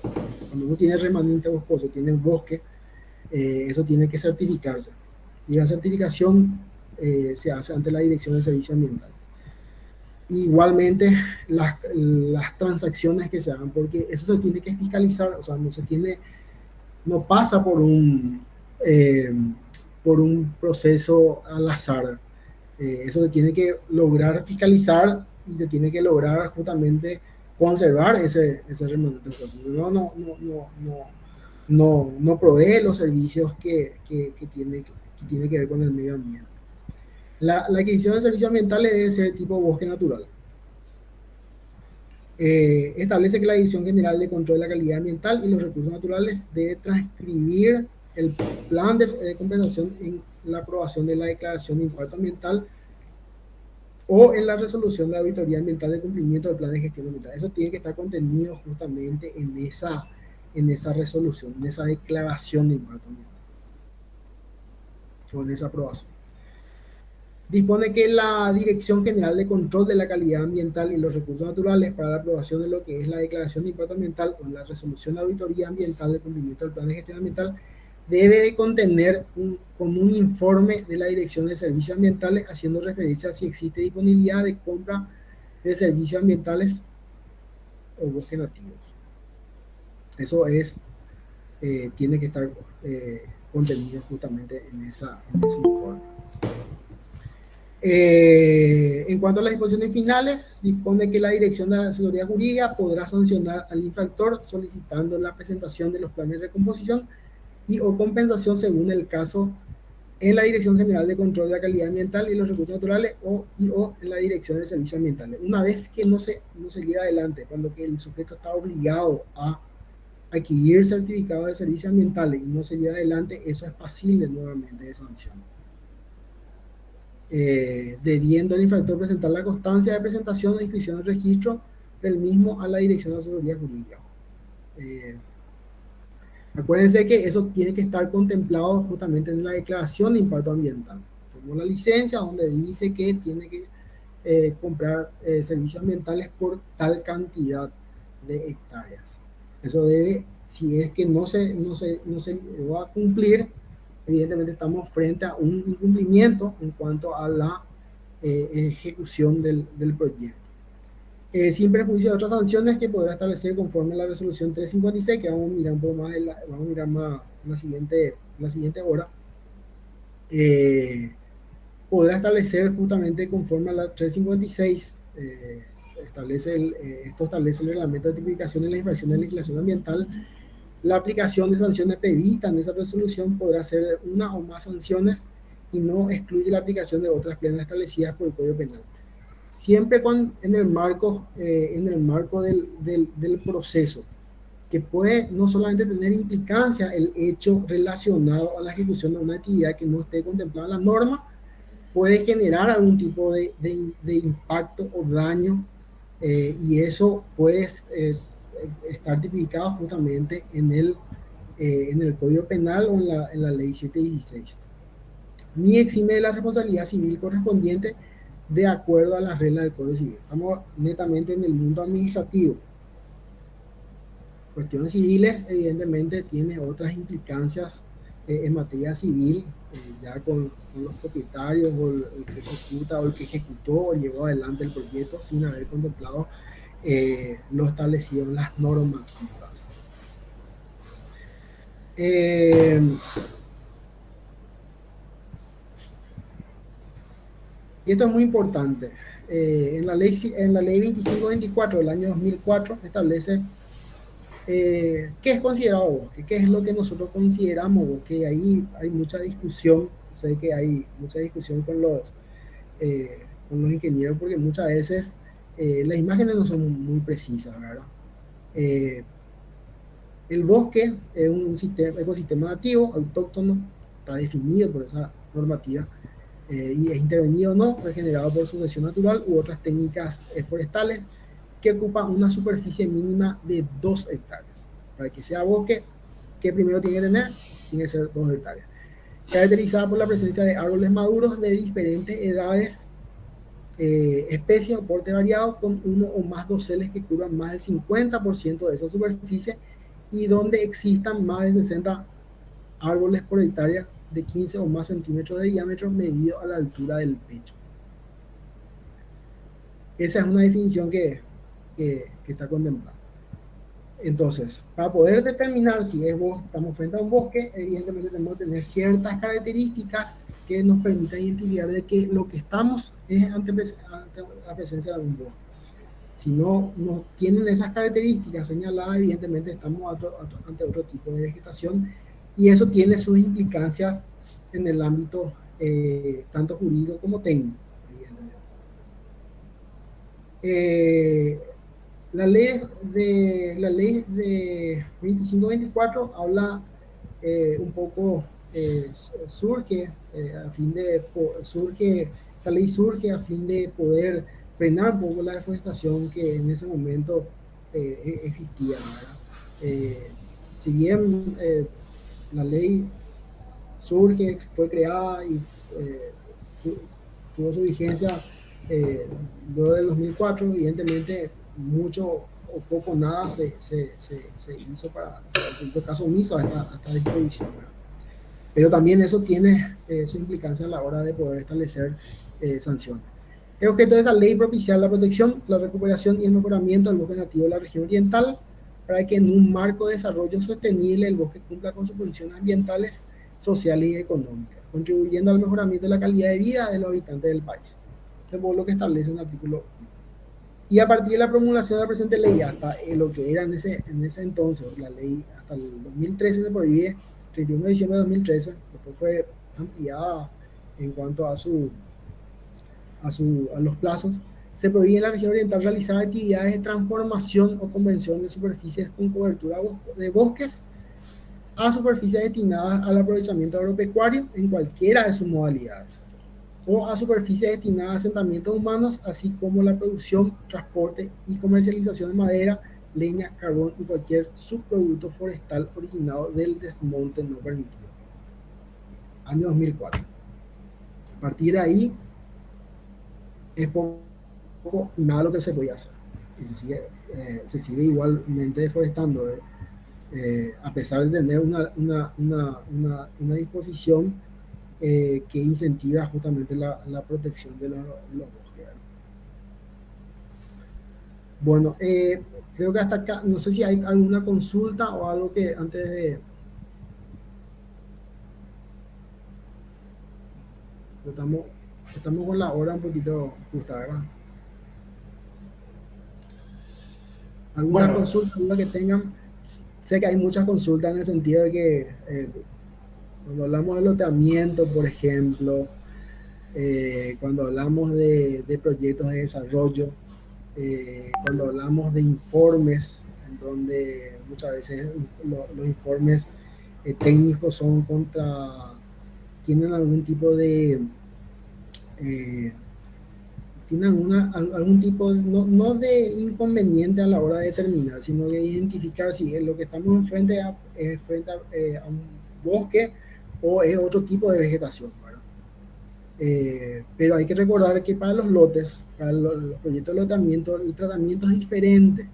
Cuando uno tiene remanente boscoso, tiene bosque, eso tiene que certificarse. Y la certificación se hace ante la Dirección de Servicios Ambientales. Igualmente, las transacciones que se hagan, porque eso se tiene que fiscalizar, o sea, no pasa por un proceso al azar. Eso se tiene que lograr fiscalizar y se tiene que lograr justamente conservar ese remanente. No provee los servicios que tiene que ver con el medio ambiente. La adquisición de servicios ambientales debe ser tipo bosque natural. Establece que la Dirección General de Control de la Calidad Ambiental y los Recursos Naturales debe transcribir el plan de compensación en la aprobación de la declaración de impacto ambiental o en la resolución de auditoría ambiental de cumplimiento del plan de gestión ambiental. Eso tiene que estar contenido justamente en esa resolución, en esa declaración de impacto ambiental, o en esa aprobación. Dispone que la Dirección General de Control de la Calidad Ambiental y los Recursos Naturales, para la aprobación de lo que es la declaración de impacto ambiental o en la resolución de auditoría ambiental de cumplimiento del plan de gestión ambiental, debe de contener con un informe de la Dirección de Servicios Ambientales haciendo referencia a si existe disponibilidad de compra de servicios ambientales o bosques nativos. Eso tiene que estar contenido justamente en ese informe. En cuanto a las disposiciones finales, dispone que la Dirección de Asesoría Jurídica podrá sancionar al infractor solicitando la presentación de los planes de recomposición y o compensación según el caso en la Dirección General de Control de la Calidad Ambiental y los Recursos Naturales o en la Dirección de Servicios Ambientales. Una vez que no se lleva adelante, cuando que el sujeto está obligado a adquirir certificados de servicios ambientales y no se lleva adelante, eso es pasible nuevamente de sanción. Debiendo el infractor presentar la constancia de presentación o inscripción del registro del mismo a la Dirección de Asesoría Jurídica. Acuérdense que eso tiene que estar contemplado justamente en la declaración de impacto ambiental. Tenemos la licencia donde dice que tiene que comprar servicios ambientales por tal cantidad de hectáreas. Eso debe, si es que no se va a cumplir, evidentemente estamos frente a un incumplimiento en cuanto a la ejecución del proyecto. Sin perjuicio de otras sanciones que podrá establecer conforme a la resolución 356, que vamos a mirar un poco más, vamos a mirar más en la siguiente hora. Podrá establecer justamente conforme a la 356, esto establece el reglamento de tipificación de la infracción de legislación ambiental. La aplicación de sanciones previstas en esa resolución podrá ser una o más sanciones y no excluye la aplicación de otras penas establecidas por el Código Penal. Siempre en el marco del proceso, que puede no solamente tener implicancia el hecho relacionado a la ejecución de una actividad que no esté contemplada en la norma, puede generar algún tipo de impacto o daño, y eso puede estar tipificado justamente en el Código Penal o en la Ley 716. Ni exime de la responsabilidad civil correspondiente de acuerdo a las reglas del Código Civil. Estamos netamente en el mundo administrativo. Cuestiones civiles, evidentemente, tiene otras implicancias en materia civil, ya con los propietarios o el que ejecuta o el que ejecutó o llevó adelante el proyecto sin haber contemplado lo establecido en las normativas. Y esto es muy importante. En la ley 2524 del año 2004 establece qué es considerado bosque, qué es lo que nosotros consideramos bosque. Ahí hay mucha discusión, sé que hay mucha discusión con los ingenieros, porque muchas veces las imágenes no son muy precisas, ¿verdad? El bosque es un ecosistema nativo, autóctono, está definido por esa normativa, y es intervenido o no, regenerado por sucesión natural u otras técnicas forestales, que ocupa una superficie mínima de 2 hectáreas. Para que sea bosque, ¿qué primero tiene que tener? Tiene que ser 2 hectáreas. Caracterizada por la presencia de árboles maduros de diferentes edades, especies o porte variado, con uno o más doseles que cubran más del 50% de esa superficie y donde existan más de 60 árboles por hectárea de 15 o más centímetros de diámetro medido a la altura del pecho. Esa es una definición que está contemplada. Entonces, para poder determinar si estamos frente a un bosque, evidentemente tenemos que tener ciertas características que nos permitan identificar de que lo que estamos es ante la presencia de un bosque. Si no tienen esas características señaladas, evidentemente estamos ante otro tipo de vegetación, y eso tiene sus implicancias en el ámbito tanto jurídico como técnico, evidentemente. La ley de 2524 habla un poco, surge Esta ley surge a fin de poder frenar un poco la deforestación que en ese momento existía, ¿verdad? Eh, si bien la ley surge, fue creada y eh, su- tuvo su vigencia luego del 2004, evidentemente mucho o poco nada se hizo se hizo caso omiso a esta disposición, ¿verdad? Pero también eso tiene su implicancia a la hora de poder establecer sanciones. El objeto de esta ley es propiciar la protección, la recuperación y el mejoramiento del bosque nativo de la región oriental para que en un marco de desarrollo sostenible el bosque cumpla con sus funciones ambientales, sociales y económicas, contribuyendo al mejoramiento de la calidad de vida de los habitantes del país. De modo lo que establece en el artículo 1. Y a partir de la promulgación de la presente ley, hasta lo que era en ese entonces, la ley hasta el 2013 se prohíbe, 31 de diciembre de 2013, después fue ampliada en cuanto a los plazos, se prohíbe en la región oriental realizar actividades de transformación o conversión de superficies con cobertura de bosques a superficies destinadas al aprovechamiento agropecuario en cualquiera de sus modalidades, o a superficies destinadas a asentamientos humanos, así como la producción, transporte y comercialización de madera, leña, carbón y cualquier subproducto forestal originado del desmonte no permitido. Año 2004. A partir de ahí es poco y nada lo que se podía hacer. Y se sigue igualmente deforestando, a pesar de tener una disposición que incentiva justamente la protección de los bosques. Bueno, creo que hasta acá, no sé si hay alguna consulta o algo que antes de... Estamos, estamos con la hora un poquito justa, ¿verdad? ¿Alguna Bueno, consulta, duda que tengan? Sé que hay muchas consultas en el sentido de que cuando hablamos de loteamiento, por ejemplo, cuando hablamos de proyectos de desarrollo, cuando hablamos de informes, en donde muchas veces los informes técnicos son tienen algún tipo eh, tienen algún tipo, no de inconveniente a la hora de determinar, sino de identificar si es lo que estamos frente a un bosque o es otro tipo de vegetación, ¿verdad? Pero hay que recordar que para los lotes, para los proyectos de lotamiento, el tratamiento es diferente.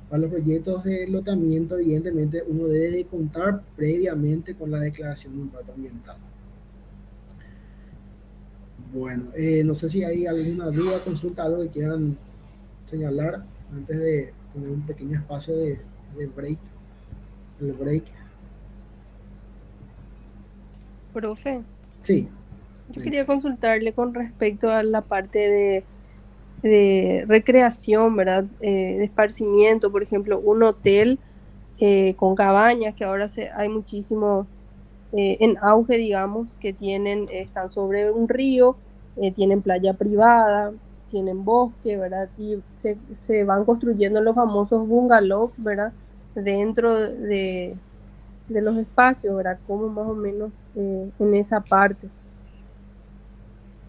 Para los proyectos de lotamiento, evidentemente, uno debe de contar previamente con la declaración de impacto ambiental. Bueno, no sé si hay alguna duda, consulta, algo que quieran señalar antes de tener un pequeño espacio de break, del break. Profe, Sí, yo quería consultarle con respecto a la parte de recreación, ¿verdad? De esparcimiento, por ejemplo, un hotel con cabañas, que ahora hay muchísimo en auge, digamos, que están sobre un río, tienen playa privada, tienen bosque, ¿verdad? Y se van construyendo los famosos bungalows, ¿verdad? Dentro de los espacios, ¿verdad? Como más o menos en esa parte.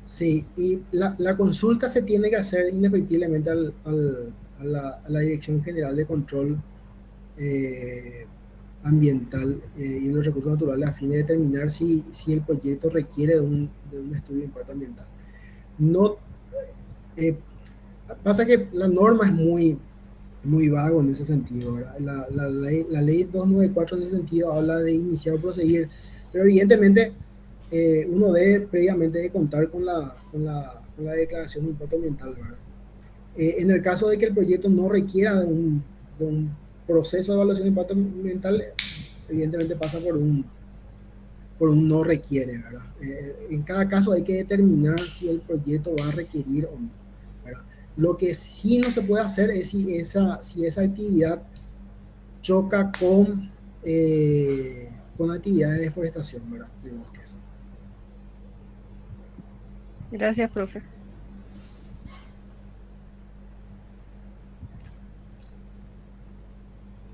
sí, y la consulta se tiene que hacer indefectiblemente a la Dirección General de Control eh, Ambiental y de los Recursos Naturales a fin de determinar si el proyecto requiere de un estudio de impacto ambiental. No, eh, pasa que la norma es muy vago en ese sentido, ¿verdad? La ley 294 en ese sentido habla de iniciar o proseguir, pero evidentemente uno debe previamente de contar con la declaración de impacto ambiental, ¿verdad? En el caso de que el proyecto no requiera de un proceso de evaluación de impacto ambiental, evidentemente pasa por un no requiere, ¿verdad? En cada caso hay que determinar si el proyecto va a requerir o no, ¿verdad? Lo que sí no se puede hacer es si esa actividad choca con actividades de deforestación, ¿verdad? De bosques. Gracias, profe.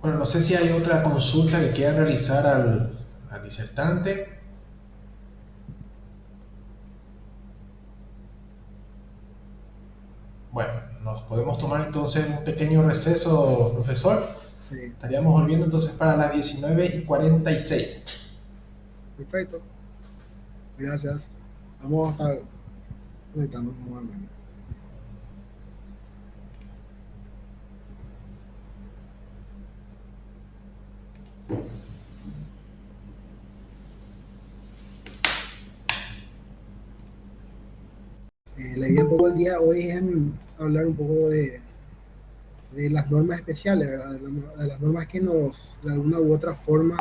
bueno, no sé si hay otra consulta que quiera realizar al disertante. entonces un pequeño receso, profesor. Sí, Estaríamos volviendo entonces para las 19:46. perfecto. Gracias. Vamos a estar conectando nuevamente. La idea un poco del día de hoy es hablar un poco de las normas especiales, ¿verdad? De las normas que nos, de alguna u otra forma,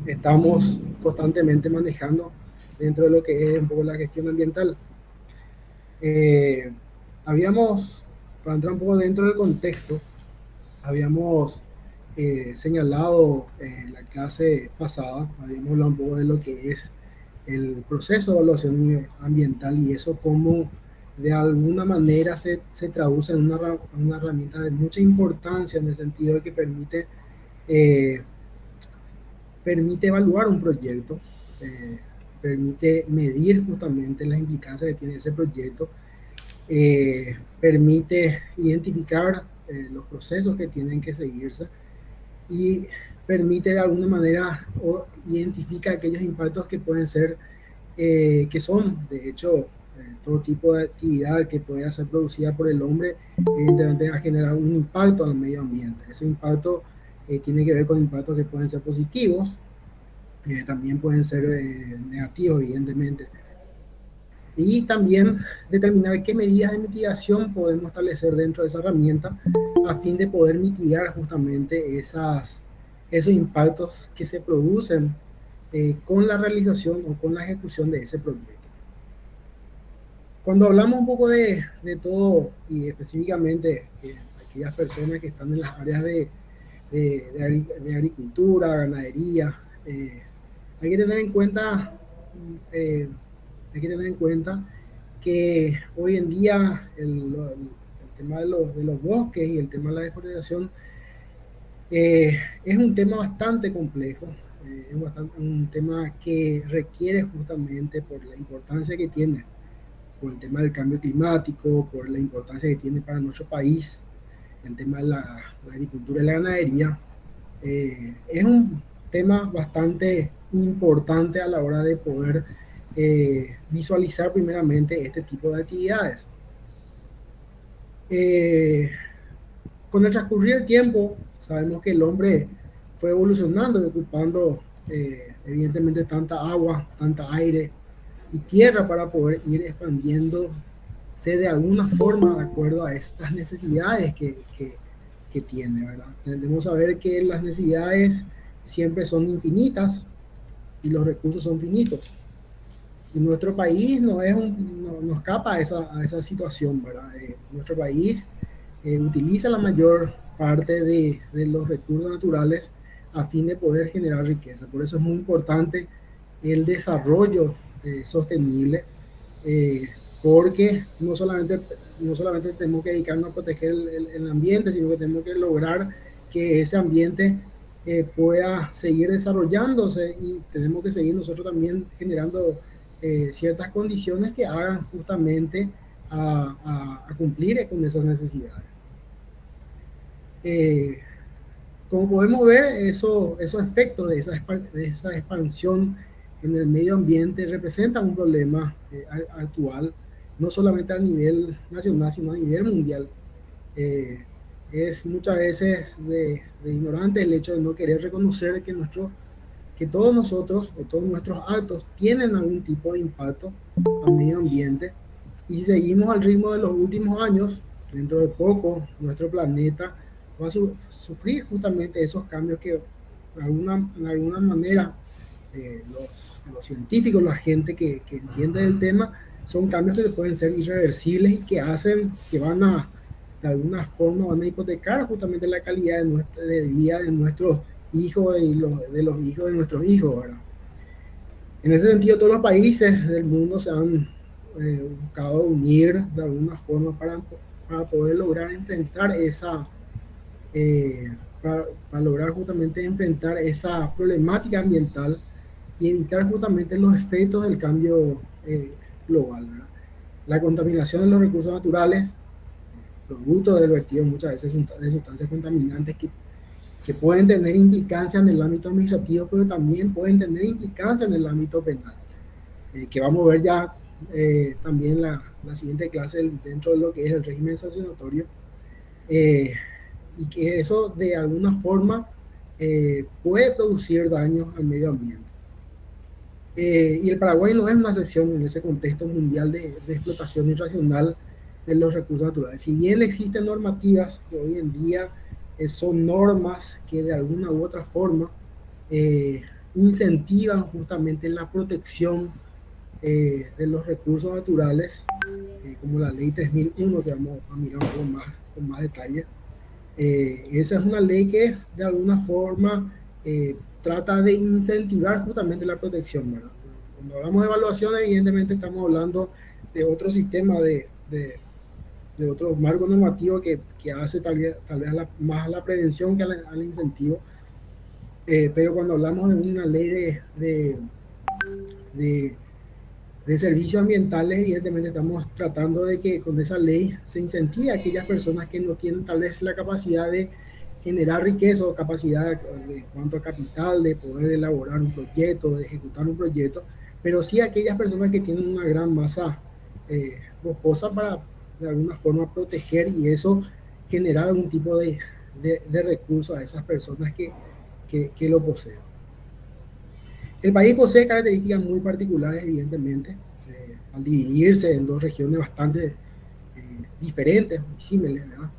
estamos constantemente manejando dentro de lo que es un poco la gestión ambiental. Eh, habíamos, para entrar un poco dentro del contexto, habíamos señalado en la clase pasada, habíamos hablado un poco de lo que es el proceso de evaluación ambiental y eso cómo de alguna manera se traduce en una herramienta de mucha importancia en el sentido de que eh, permite evaluar un proyecto, permite medir justamente las implicancias que tiene ese proyecto, permite identificar los procesos que tienen que seguirse y permite de alguna manera o identifica aquellos impactos que pueden ser, que son de hecho todo tipo de actividad que puede ser producida por el hombre, evidentemente va a generar un impacto al medio ambiente. Ese impacto tiene que ver con impactos que pueden ser positivos, también pueden ser negativos, evidentemente. Y también determinar qué medidas de mitigación podemos establecer dentro de esa herramienta a fin de poder mitigar justamente esos impactos que se producen con la realización o con la ejecución de ese proyecto. Cuando hablamos un poco de todo y específicamente aquellas personas que están en las áreas de agricultura, ganadería, hay que tener en cuenta eh, hay que tener en cuenta que hoy en día el tema de los bosques y el tema de la deforestación es un tema bastante complejo, es un tema que requiere justamente por la importancia que tiene, por el tema del cambio climático, por la importancia que tiene para nuestro país, el tema de la agricultura y la ganadería, es un tema bastante importante a la hora de poder visualizar primeramente este tipo de actividades. Con el transcurrir del tiempo, sabemos que el hombre fue evolucionando y ocupando evidentemente tanta agua, tanta aire y tierra para poder ir expandiéndose de alguna forma de acuerdo a estas necesidades que tiene, ¿verdad? Debemos saber que las necesidades siempre son infinitas y los recursos son finitos. Y nuestro país no escapa a esa situación, ¿verdad? Nuestro país utiliza la mayor parte de los recursos naturales a fin de poder generar riqueza. Por eso es muy importante el desarrollo sostenible, porque no solamente tenemos que dedicarnos a proteger el ambiente, sino que tenemos que lograr que ese ambiente pueda seguir desarrollándose y tenemos que seguir nosotros también generando ciertas condiciones que hagan justamente a cumplir con esas necesidades. Como podemos ver, esos efectos de esa expansión en el medio ambiente representan un problema actual, no solamente a nivel nacional, sino a nivel mundial. Es muchas veces de ignorante el hecho de no querer reconocer que todos nosotros o todos nuestros actos tienen algún tipo de impacto al medio ambiente y si seguimos al ritmo de los últimos años, dentro de poco nuestro planeta va a sufrir justamente esos cambios que de alguna manera los científicos, la gente que entiende el tema, son cambios que pueden ser irreversibles y que hacen, que van a, de alguna forma, van a hipotecar justamente la calidad de vida de nuestros hijos y de los hijos de nuestros hijos, ¿verdad? En ese sentido, todos los países del mundo se han buscado unir de alguna forma para poder lograr enfrentar para lograr justamente enfrentar esa problemática ambiental y evitar justamente los efectos del cambio global, ¿verdad? La contaminación de los recursos naturales producto del vertido muchas veces de sustancias contaminantes que pueden tener implicancia en el ámbito administrativo, pero también pueden tener implicancia en el ámbito penal, que vamos a ver ya también la siguiente clase dentro de lo que es el régimen sancionatorio, y que eso de alguna forma puede producir daños al medio ambiente. Y el Paraguay no es una excepción en ese contexto mundial de explotación irracional de los recursos naturales. Si bien existen normativas que hoy en día son normas que de alguna u otra forma incentivan justamente la protección de los recursos naturales, como la ley 3001, que vamos a mirar un poco más, con más detalle. Esa es una ley que de alguna forma trata de incentivar justamente la protección, ¿verdad? Cuando hablamos de evaluación, evidentemente estamos hablando de otro sistema, de otro marco normativo que hace tal vez más a la prevención que al incentivo. Pero cuando hablamos de una ley de servicios ambientales, evidentemente estamos tratando de que con esa ley se incentive a aquellas personas que no tienen tal vez la capacidad de generar riqueza o capacidad en cuanto a capital, de poder elaborar un proyecto, de ejecutar un proyecto, pero sí a aquellas personas que tienen una gran masa boscosa para de alguna forma proteger y eso generar algún tipo de recursos a esas personas que lo poseen. El país posee características muy particulares, evidentemente, al dividirse en dos regiones bastante diferentes, muy similares, ¿verdad?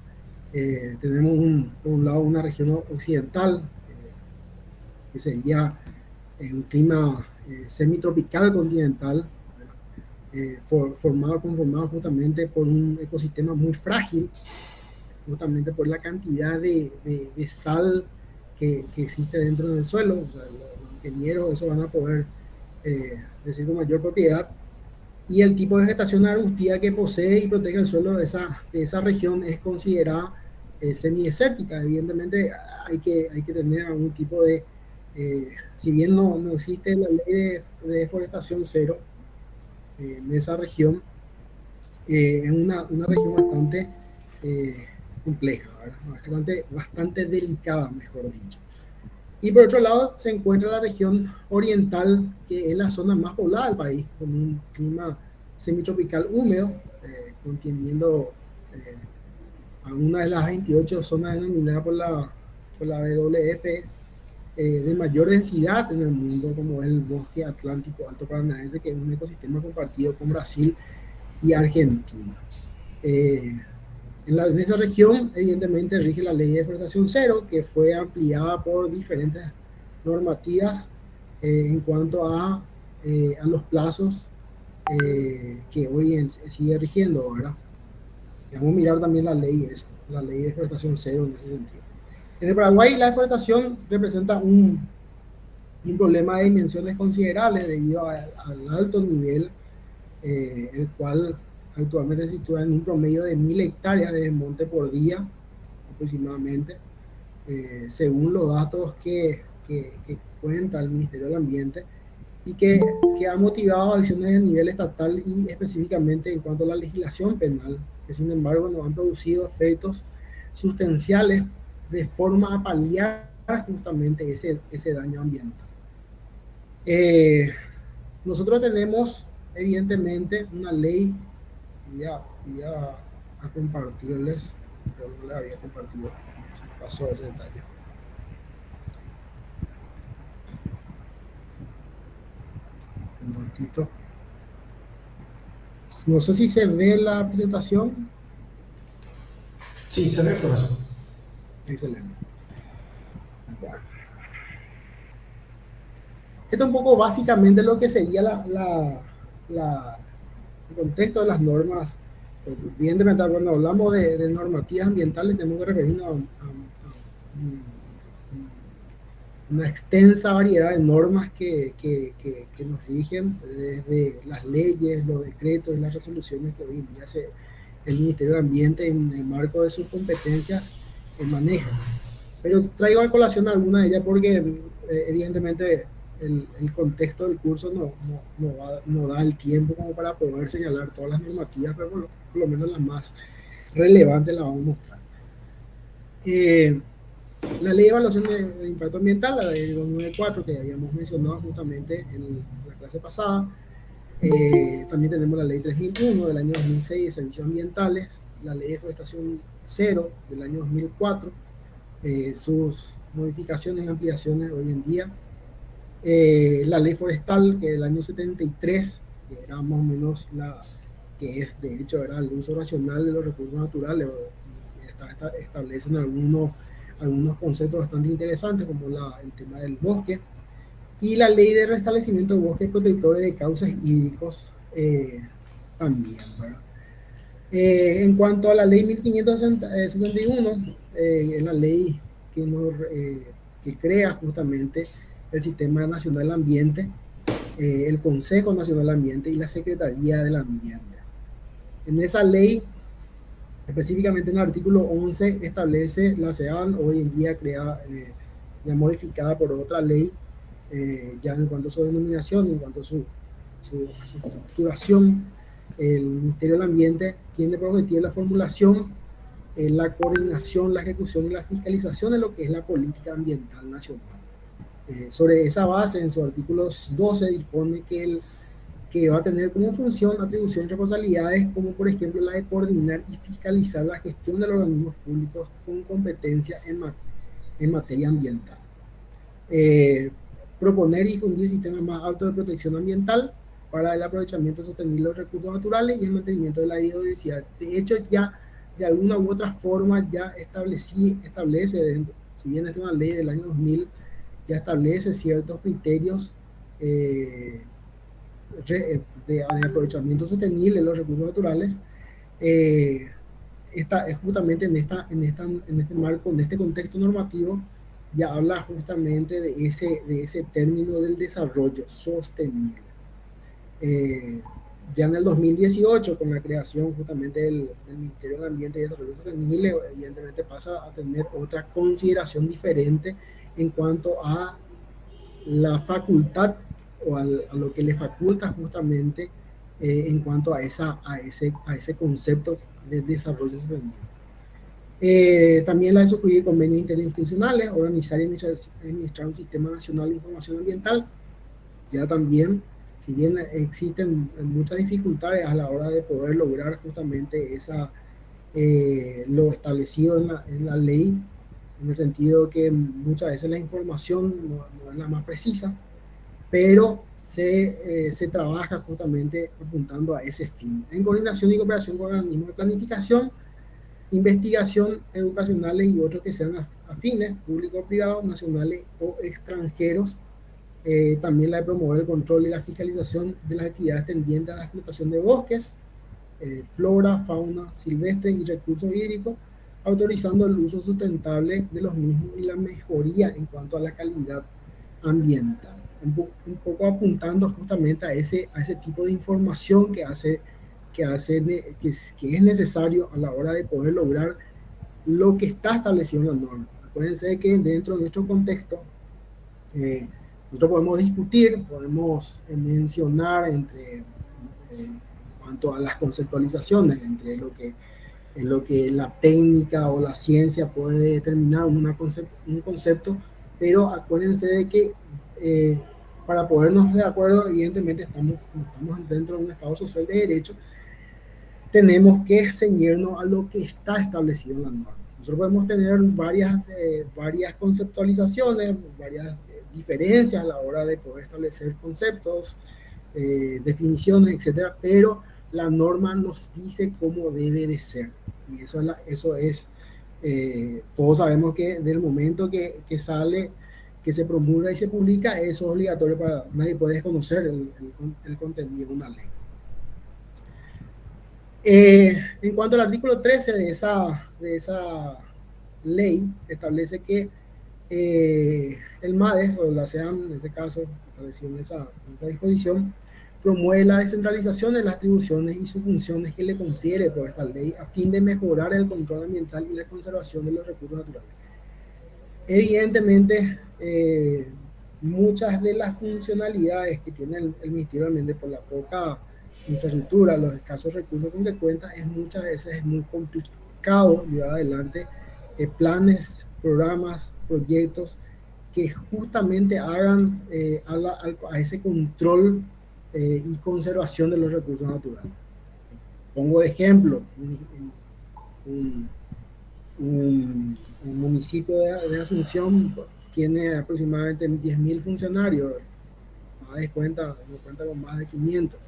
Tenemos por un lado una región occidental, que sería un clima semitropical continental, conformado justamente por un ecosistema muy frágil, justamente por la cantidad de sal que existe dentro del suelo. O sea, los ingenieros eso van a poder decir con mayor propiedad. Y el tipo de vegetación arbustiva que posee y protege el suelo de esa región es considerada semidesértica. Evidentemente hay que tener algún tipo de, si bien no existe la ley de deforestación cero en esa región, es una región bastante compleja, bastante delicada, mejor dicho. Y por otro lado se encuentra la región oriental, que es la zona más poblada del país, con un clima semitropical húmedo, conteniendo a una de las 28 zonas denominadas por la WWF de mayor densidad en el mundo, como el bosque atlántico alto paranaense, que es un ecosistema compartido con Brasil y Argentina. En esa región, evidentemente, rige la ley de deforestación cero, que fue ampliada por diferentes normativas en cuanto a los plazos que hoy sigue rigiendo, ¿verdad? Vamos a mirar también la ley de deforestación cero en ese sentido. En el Paraguay, la deforestación representa un problema de dimensiones considerables debido al alto nivel, el cual actualmente se sitúa en un promedio de 1000 hectáreas de monte por día, aproximadamente, según los datos que cuenta el Ministerio del Ambiente, y que ha motivado acciones a nivel estatal y específicamente en cuanto a la legislación penal, que sin embargo no han producido efectos sustanciales de forma a paliar justamente ese daño ambiental. Nosotros tenemos evidentemente una ley, voy a compartirles, pero no les había compartido, se me pasó ese detalle. Un ratito. No sé si se ve la presentación. Sí, se ve, profesor. Excelente. Bueno. Esto es un poco básicamente lo que sería el contexto de las normas. Evidentemente, cuando hablamos de normativas ambientales, tenemos que referirnos a una extensa variedad de normas que nos rigen, desde las leyes, los decretos y las resoluciones que hoy en día el Ministerio del Ambiente, en el marco de sus competencias, maneja. Pero traigo a colación alguna de ellas porque evidentemente el contexto del curso no da el tiempo como para poder señalar todas las normativas, pero por lo menos las más relevante la vamos a mostrar. La ley de evaluación de impacto ambiental, la ley 294, que habíamos mencionado justamente en la clase pasada. También tenemos la ley 3001 del año 2006 de servicios ambientales, la ley de forestación 0 del año 2004, sus modificaciones y ampliaciones hoy en día. La ley forestal, que del año 73, que era más o menos que es de hecho era el uso racional de los recursos naturales, establecen algunos conceptos bastante interesantes, como el tema del bosque, y la ley de restablecimiento de bosques protectores de cauces hídricos también, ¿verdad? En cuanto a la ley 1561, es la ley que crea justamente el Sistema Nacional del Ambiente, el Consejo Nacional del Ambiente y la Secretaría del Ambiente. En esa ley, específicamente en el artículo 11, establece la SEAN, hoy en día creada, ya modificada por otra ley, ya en cuanto a su denominación, en cuanto a su estructuración. El Ministerio del Ambiente tiene por objetivo la formulación, la coordinación, la ejecución y la fiscalización de lo que es la política ambiental nacional. Sobre esa base, en su artículo 12 dispone que va a tener como función, atribución y responsabilidades como por ejemplo la de coordinar y fiscalizar la gestión de los organismos públicos con competencia en materia ambiental. Proponer y difundir sistemas más altos de protección ambiental para el aprovechamiento sostenible de los recursos naturales y el mantenimiento de la biodiversidad. De hecho, ya de alguna u otra forma ya establece, si bien es una ley del año 2000, ya establece ciertos criterios de aprovechamiento sostenible de los recursos naturales. Justamente en este marco, en este contexto normativo, ya habla justamente de ese término del desarrollo sostenible. Ya en el 2018, con la creación justamente del Ministerio del Ambiente y Desarrollo Sostenible, evidentemente pasa a tener otra consideración diferente en cuanto a la facultad o a lo que le faculta justamente en cuanto a ese concepto de desarrollo sostenible. También la de suscribir convenios interinstitucionales, organizar y administrar un sistema nacional de información ambiental. Ya también, si bien existen muchas dificultades a la hora de poder lograr justamente lo establecido en la ley, en el sentido que muchas veces la información no es la más precisa, pero se trabaja justamente apuntando a ese fin, en coordinación y cooperación con organismos de planificación, investigación, educacionales y otros que sean afines, públicos o privados, nacionales o extranjeros. También la de promover el control y la fiscalización de las actividades tendientes a la explotación de bosques, flora, fauna silvestre y recursos hídricos, autorizando el uso sustentable de los mismos y la mejoría en cuanto a la calidad ambiental. Un poco apuntando justamente a ese tipo de información que es necesario a la hora de poder lograr lo que está establecido en la norma. Acuérdense que dentro de nuestro contexto, nosotros podemos discutir, podemos mencionar en cuanto a las conceptualizaciones, entre lo que la técnica o la ciencia puede determinar un concepto, pero acuérdense de que para podernos de acuerdo, evidentemente estamos dentro de un Estado social de derecho, tenemos que ceñirnos a lo que está establecido en la norma. Nosotros podemos tener varias conceptualizaciones, varias diferencias a la hora de poder establecer conceptos, definiciones, etcétera, pero la norma nos dice cómo debe de ser. Y eso es todos sabemos que del momento que sale, que se promulga y se publica, eso es obligatorio, para nadie puede desconocer el contenido de una ley. En cuanto al artículo 13 de esa ley, establece que el MADES, o la SEAM en ese caso, establecido en esa disposición, promueve la descentralización de las atribuciones y sus funciones que le confiere por esta ley a fin de mejorar el control ambiental y la conservación de los recursos naturales. Evidentemente, muchas de las funcionalidades que tiene el Ministerio del Ambiente, por la poca infraestructura, los escasos recursos con que cuenta, muchas veces es muy complicado llevar adelante planes, programas, proyectos que justamente hagan a ese control y conservación de los recursos naturales. Pongo de ejemplo un, un municipio de Asunción tiene aproximadamente 10.000 funcionarios, de cuenta, no cuenta con más de 500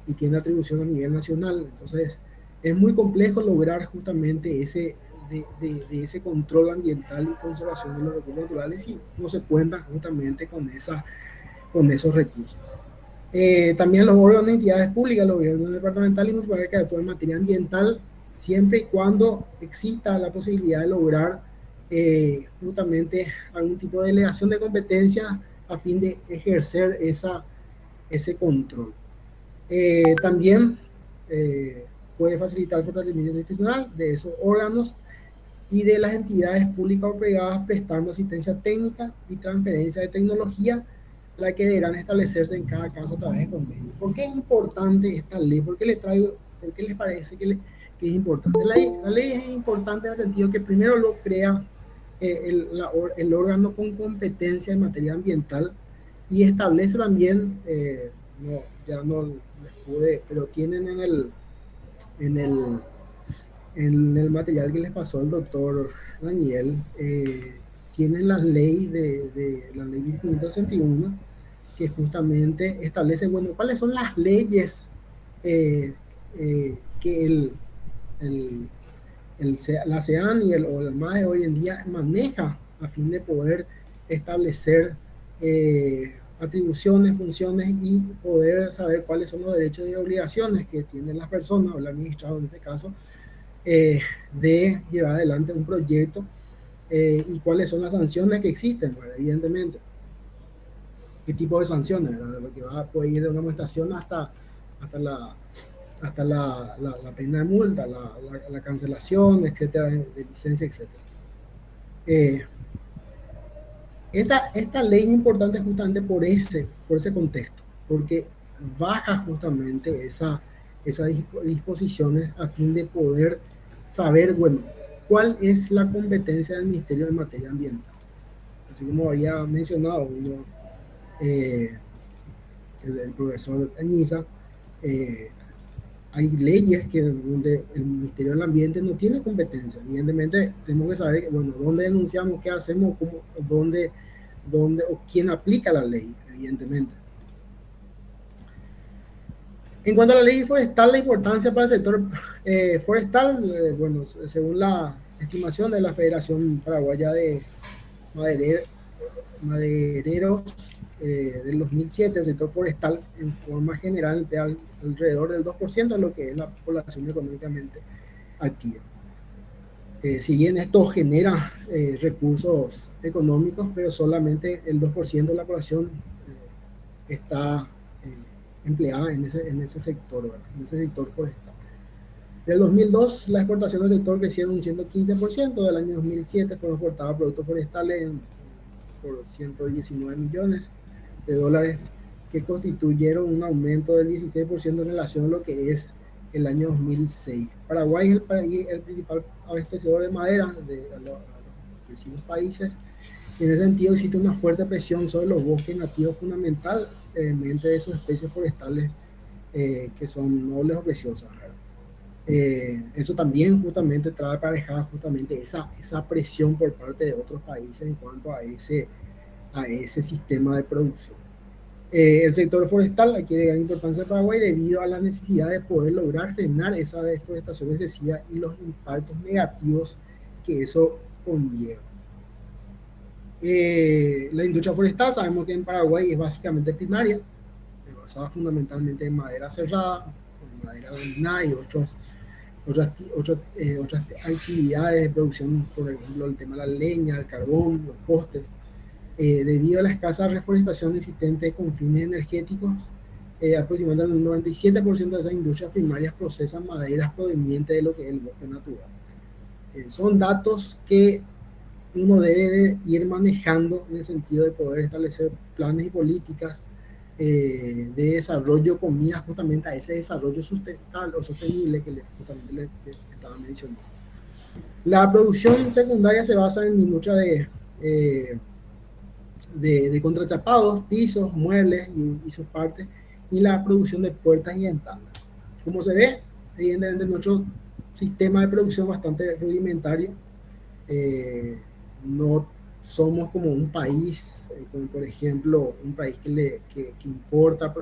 y tiene atribución a nivel nacional. Entonces, es muy complejo lograr justamente de ese control ambiental y conservación de los recursos naturales si no se cuenta justamente con esos recursos. También los órganos y entidades públicas, los gobiernos departamentales y municipales que actúan en materia ambiental, siempre y cuando exista la posibilidad de lograr justamente algún tipo de delegación de competencia a fin de ejercer ese control. También puede facilitar el fortalecimiento institucional de esos órganos y de las entidades públicas o privadas prestando asistencia técnica y transferencia de tecnología, la que deberán establecerse en cada caso a través de convenios. ¿Por qué es importante esta ley? ¿Por qué les parece que es importante? La ley es importante en el sentido que primero lo crea el órgano con competencia en materia ambiental y establece también, ya no les pude, pero tienen en el en el material que les pasó el doctor Daniel, tienen la ley la ley 1561, que justamente establece, bueno, cuáles son las leyes que el, la CEAN o el MAE hoy en día maneja a fin de poder establecer atribuciones, funciones y poder saber cuáles son los derechos y obligaciones que tienen las personas o el administrador en este caso de llevar adelante un proyecto y cuáles son las sanciones que existen, ¿verdad? Evidentemente. ¿Qué tipo de sanciones? ¿Verdad? Lo que va a poder ir de una amonestación hasta la pena de multa, la cancelación, etcétera, de licencia, etcétera. Esta ley es importante justamente por ese contexto, porque baja justamente esas disposiciones a fin de poder saber, bueno, cuál es la competencia del Ministerio en materia ambiental. Así como había mencionado el profesor Añiza, hay leyes donde el Ministerio del Ambiente no tiene competencia. Evidentemente, tenemos que saber, bueno, dónde denunciamos, qué hacemos, dónde o quién aplica la ley, evidentemente. En cuanto a la ley forestal, la importancia para el sector forestal, bueno, según la estimación de la Federación Paraguaya de Madereros del 2007, el sector forestal en forma general emplea alrededor del 2% de lo que es la población económicamente activa. Si bien esto genera recursos económicos, pero solamente el 2% de la población está empleada en ese sector, ¿verdad? En ese sector forestal. Del 2002, la exportación del sector crecieron un 115%, del año 2007 fueron exportados productos forestales por 119 millones de dólares, que constituyeron un aumento del 16% en relación a lo que es el año 2006. Paraguay es el principal abastecedor de madera a los vecinos países. En ese sentido, existe una fuerte presión sobre los bosques nativos, fundamentalmente de sus especies forestales que son nobles o preciosas. Eso también justamente trae aparejada justamente esa presión por parte de otros países en cuanto a ese sistema de producción. El sector forestal adquiere gran importancia en Paraguay debido a la necesidad de poder lograr frenar esa deforestación excesiva y los impactos negativos que eso conlleva. La industria forestal, sabemos que en Paraguay es básicamente primaria, basada fundamentalmente en madera cerrada, en madera laminada y otras actividades de producción, por ejemplo el tema de la leña, el carbón, los postes. Debido a la escasa reforestación existente con fines energéticos, aproximadamente el 97% de esas industrias primarias procesan maderas provenientes de lo que es el bosque natural. Son datos que uno debe de ir manejando en el sentido de poder establecer planes y políticas de desarrollo con miras justamente a ese desarrollo sustentable o sostenible que justamente le estaba mencionando. La producción secundaria se basa en industria de contrachapados, pisos, muebles y sus partes, y la producción de puertas y ventanas. Como se ve, evidentemente nuestro sistema de producción es bastante rudimentario. No somos como un país, como por ejemplo un país que importa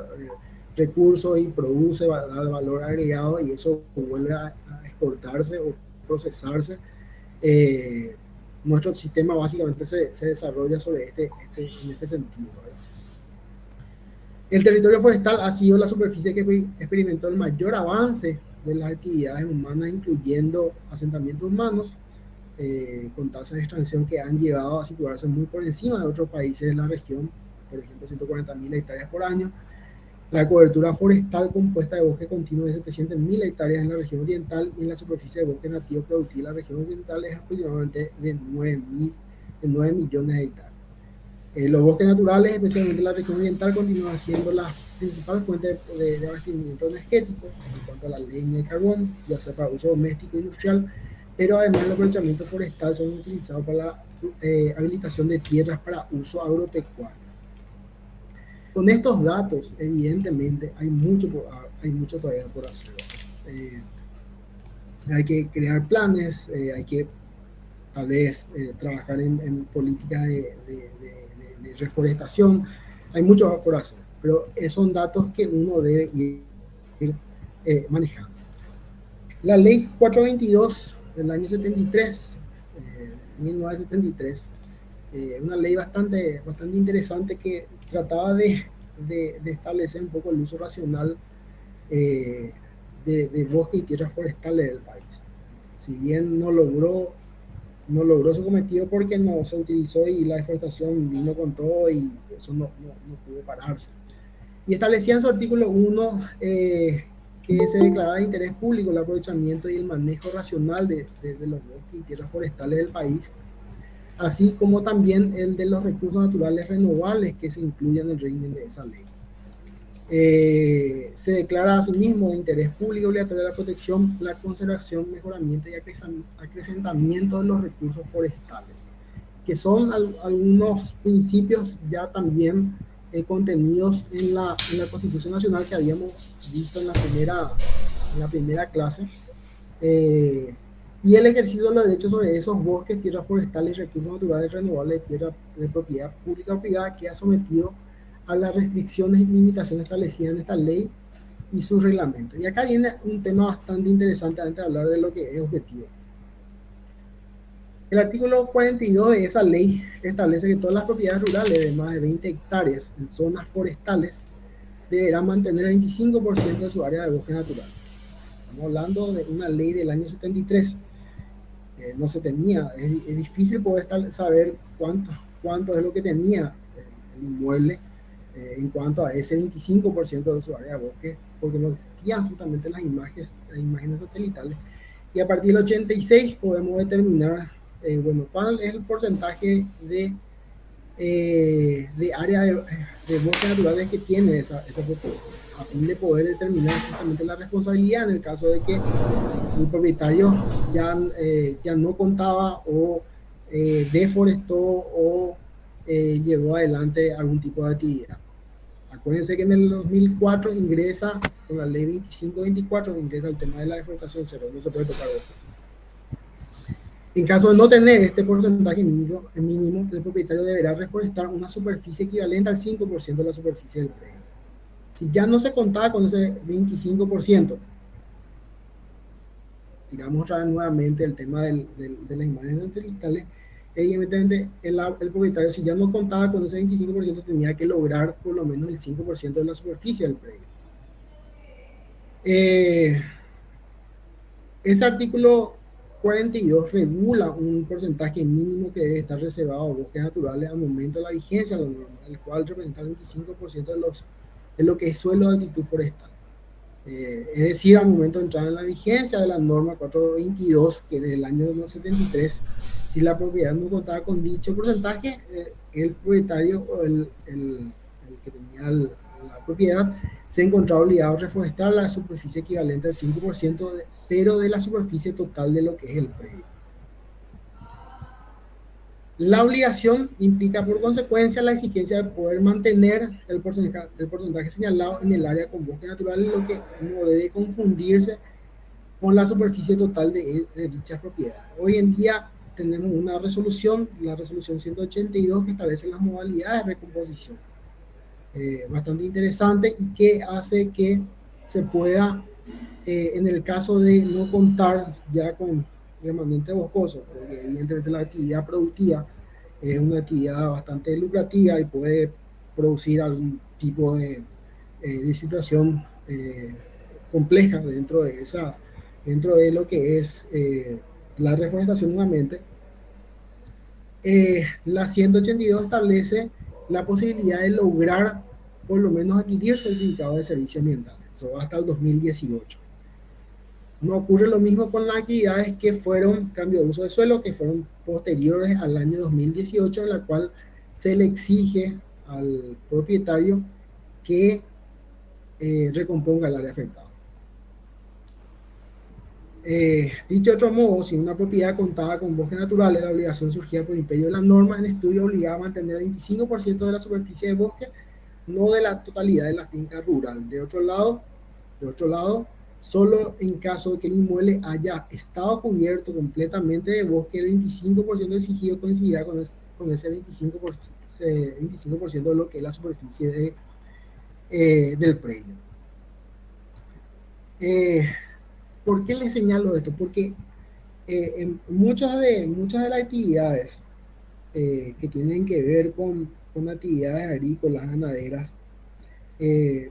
recursos y produce valor agregado y eso vuelve a exportarse o procesarse. Nuestro sistema básicamente se desarrolla sobre en este sentido, ¿verdad? El territorio forestal ha sido la superficie que experimentó el mayor avance de las actividades humanas, incluyendo asentamientos humanos, con tasas de extracción que han llevado a situarse muy por encima de otros países de la región, por ejemplo 140.000 hectáreas por año. La cobertura forestal compuesta de bosque continuo de 700.000 hectáreas en la región oriental y en la superficie de bosque nativo productivo en la región oriental es aproximadamente de 9 millones de hectáreas. Los bosques naturales, especialmente en la región oriental, continúan siendo la principal fuente de abastecimiento energético en cuanto a la leña y carbón, ya sea para uso doméstico e industrial, pero además el aprovechamiento forestal son utilizados para la habilitación de tierras para uso agropecuario. Con estos datos, evidentemente, hay mucho todavía por hacer. Hay que crear planes, hay que tal vez trabajar en políticas de reforestación. Hay mucho por hacer, pero son datos que uno debe ir manejando. La ley 422 del año 73, 1973, una ley bastante interesante que trataba de establecer un poco el uso racional de bosque y tierras forestales del país. Si bien no logró su cometido porque no se utilizó y la deforestación vino con todo y eso no pudo pararse. Y establecía en su artículo 1 que se declaraba de interés público el aprovechamiento y el manejo racional de los bosques y tierras forestales del país, así como también el de los recursos naturales renovables que se incluyen en el régimen de esa ley. Se declara asimismo de interés público obligatorio la protección, la conservación, mejoramiento y acrecentamiento de los recursos forestales, que son algunos principios ya también contenidos en la Constitución Nacional que habíamos visto en la primera clase, y el ejercicio de los derechos sobre esos bosques, tierras forestales y recursos naturales renovables de tierra de propiedad pública o privada que ha sometido a las restricciones y limitaciones establecidas en esta ley y sus reglamentos. Y acá viene un tema bastante interesante antes de hablar de lo que es objetivo. El artículo 42 de esa ley establece que todas las propiedades rurales de más de 20 hectáreas en zonas forestales deberán mantener el 25% de su área de bosque natural. Estamos hablando de una ley del año 73. No se tenía, es difícil poder saber cuánto es lo que tenía el inmueble en cuanto a ese 25% de su área de bosque, porque no existían justamente las imágenes satelitales. Y a partir del 86 podemos determinar, bueno, cuál es el porcentaje de área de bosques naturales que tiene esa propiedad, a fin de poder determinar justamente la responsabilidad en el caso de que el propietario ya no contaba o deforestó o llevó adelante algún tipo de actividad. Acuérdense que en el 2004 ingresa, con la ley 2524, ingresa el tema de la deforestación cero, no se puede tocar bosque. En caso de no tener este porcentaje mínimo, el propietario deberá reforestar una superficie equivalente al 5% de la superficie del predio. Si ya no se contaba con ese 25%, digamos otra vez nuevamente el tema de las imágenes satelitales, evidentemente el propietario, si ya no contaba con ese 25%, tenía que lograr por lo menos el 5% de la superficie del predio. Ese artículo 42 regula un porcentaje mínimo que debe estar reservado a bosques naturales al momento de la vigencia de la norma, el cual representa el 25% de lo que es suelo de actitud forestal. Es decir, al momento de entrar en la vigencia de la norma 422, que desde el año 73, si la propiedad no contaba con dicho porcentaje, el propietario o el que tenía la propiedad, se encontraba obligado a reforestar la superficie equivalente al 5%, pero de la superficie total de lo que es el predio. La obligación implica por consecuencia la exigencia de poder mantener el porcentaje señalado en el área con bosque natural, lo que no debe confundirse con la superficie total de dichas propiedades. Hoy en día tenemos una resolución, la resolución 182, que establece las modalidades de recomposición. Bastante interesante y que hace que se pueda, en el caso de no contar ya con remanente boscoso, porque evidentemente la actividad productiva es una actividad bastante lucrativa y puede producir algún tipo de situación compleja dentro de lo que es la reforestación nuevamente. La 182 establece la posibilidad de lograr por lo menos adquirir certificado de servicio ambiental. Eso va hasta el 2018. No ocurre lo mismo con las actividades que fueron cambio de uso de suelo, que fueron posteriores al año 2018, en la cual se le exige al propietario que recomponga el área afectada. Dicho de otro modo, si una propiedad contaba con bosque natural, la obligación surgía por imperio de la norma en estudio obligaba a mantener el 25% de la superficie de bosque, no de la totalidad de la finca rural. De otro lado, solo en caso de que el inmueble haya estado cubierto completamente de bosque, el 25% exigido coincidirá con ese 25% de lo que es la superficie del predio. ¿Por qué les señalo esto? Porque en muchas de las actividades que tienen que ver con actividades agrícolas, ganaderas,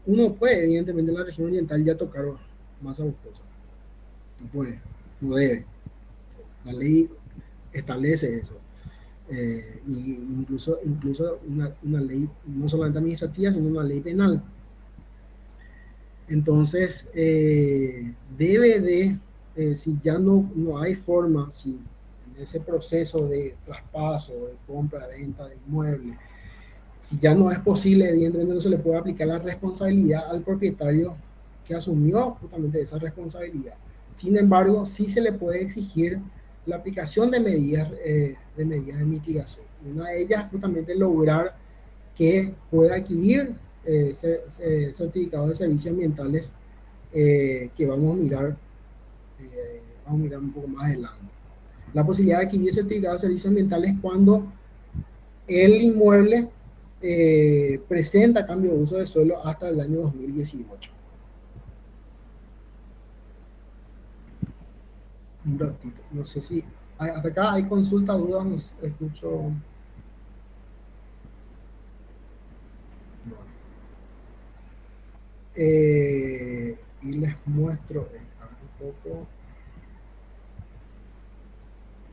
uno puede, evidentemente, en la región oriental ya tocar masa boscosa. No puede, no debe. La ley establece eso. Y incluso una ley no solamente administrativa, sino una ley penal. Entonces, debe de, si ya no hay forma, si en ese proceso de traspaso, de compra, de venta de inmuebles, si ya no es posible, evidentemente no se le puede aplicar la responsabilidad al propietario que asumió justamente esa responsabilidad. Sin embargo, sí se le puede exigir la aplicación de medidas de mitigación. Una de ellas justamente lograr que pueda adquirir certificados de servicios ambientales que vamos a mirar un poco más adelante. La posibilidad de adquirir certificados de servicios ambientales cuando el inmueble presenta cambio de uso de suelo hasta el año 2018. Un ratito, no sé si hasta acá hay consulta, dudas, nos escucho. Bueno. Y les muestro un poco.